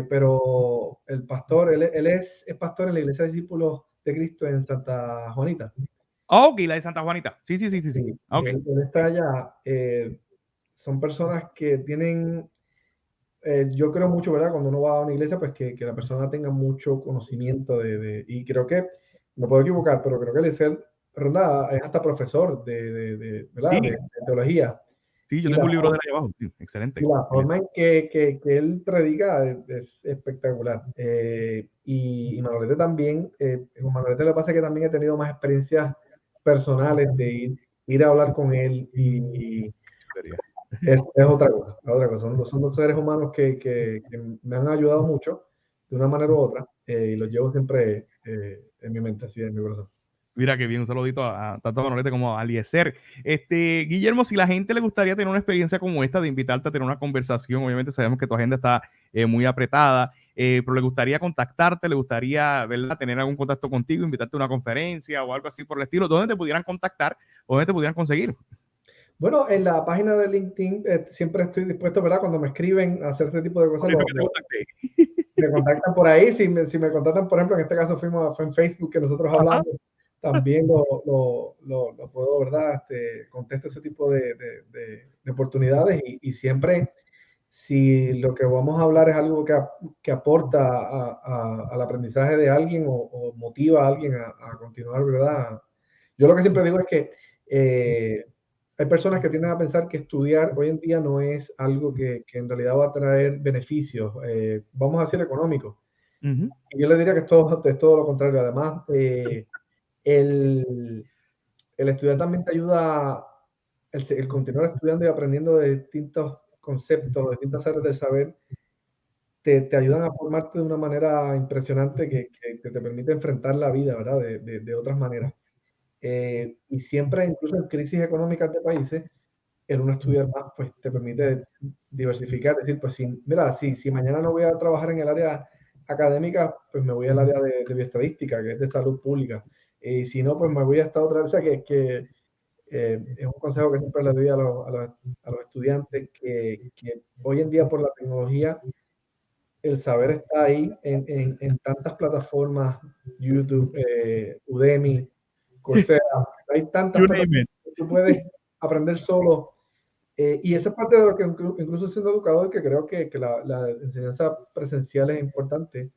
Pero el pastor, él es pastor en la Iglesia de Discípulos de Cristo en Santa Juanita. Ok, la de Santa Juanita. Sí. Sí, Ok. él está allá. Son personas que tienen, yo creo mucho, ¿verdad? Cuando uno va a una iglesia, pues que la persona tenga mucho conocimiento y creo que, me puedo equivocar, pero creo que Eliezer Ronda es hasta profesor ¿verdad? Sí, De teología. sí, yo Y tengo la, un libro de él ahí abajo. Sí, excelente. y la forma en que él predica es espectacular. Y Manolete también, con Manolete le pasa que también he tenido más experiencias personales de ir a hablar con él y es otra cosa, otra cosa. Son dos seres humanos que me han ayudado mucho de una manera u otra y los llevo siempre en mi mente, así en mi corazón. Mira qué bien, un saludito tanto a Manolete como a Eliezer. Guillermo, si la gente le gustaría tener una experiencia como esta, de invitarte a tener una conversación, obviamente sabemos que tu agenda está muy apretada, pero le gustaría contactarte, le gustaría, ¿verdad?, tener algún contacto contigo, invitarte a una conferencia o algo así por el estilo, ¿dónde te pudieran contactar o dónde te pudieran conseguir? Bueno, en la página de LinkedIn siempre estoy dispuesto, ¿verdad? Cuando me escriben a hacer este tipo de cosas, Por eso que te contacté. me contactan por ahí. Si me contactan, por ejemplo, en este caso fue en Facebook que nosotros Ajá. hablamos, también lo puedo, ¿verdad? Contesto ese tipo de oportunidades y siempre, si lo que vamos a hablar es algo que aporta al aprendizaje de alguien o motiva a alguien a continuar, ¿verdad? Yo lo que siempre digo es que hay personas que tienden a pensar que estudiar hoy en día no es algo que en realidad va a traer beneficios, vamos a decir económicos. Ujú. Y yo le diría que es todo lo contrario. Además, el, el estudiar también te ayuda, el continuar estudiando y aprendiendo de distintos conceptos, de distintas áreas del saber, te ayudan a formarte de una manera impresionante que te permite enfrentar la vida, ¿verdad? De otras maneras. Y siempre, incluso en crisis económicas de países, el uno estudiar más, pues te permite diversificar, decir, pues mira, si mañana no voy a trabajar en el área académica, pues me voy al área de bioestadística, que es de salud pública. Y si no, pues me voy a esta otra, o sea, que es un consejo que siempre le doy a los estudiantes, que hoy en día por la tecnología, el saber está ahí en tantas plataformas, YouTube, Udemy, Coursera, hay tantas You name plataformas it. que tú puedes aprender solo. Y esa es parte de lo que incluso siendo educador, que creo que la enseñanza presencial es importante,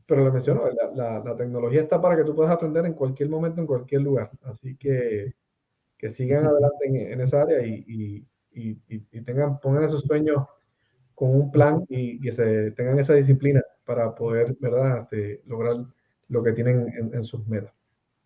pero le menciono, la tecnología está para que tú puedas aprender en cualquier momento, en cualquier lugar. Así que sigan adelante en esa área y pongan esos sueños con un plan y que tengan esa disciplina para poder, ¿verdad?, lograr lo que tienen en sus metas.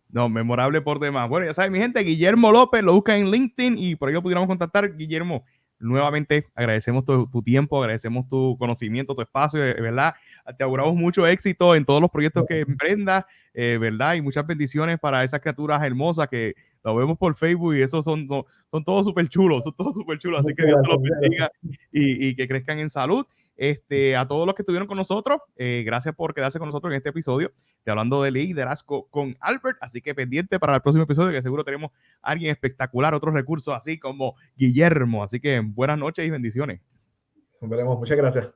No, memorable por demás. Bueno, ya saben, mi gente, Guillermo López, lo buscan en LinkedIn y por ahí lo pudiéramos contactar. Guillermo, nuevamente agradecemos tu tiempo, agradecemos tu conocimiento, tu espacio, ¿verdad? Te auguramos mucho éxito en todos los proyectos que emprendas, ¿verdad? Y muchas bendiciones para esas criaturas hermosas que lo vemos por Facebook y esos son todos súper chulos, son todos súper chulos. Así que Muchas Dios te los gracias, muchas bendiga gracias. y que crezcan en salud. A todos los que estuvieron con nosotros, gracias por quedarse con nosotros en este episodio de Hablando de Liderazgo con Albert. Así que pendiente para el próximo episodio, que seguro tenemos a alguien espectacular, otros recursos así como Guillermo. Así que buenas noches y bendiciones. Nos veremos. Muchas gracias.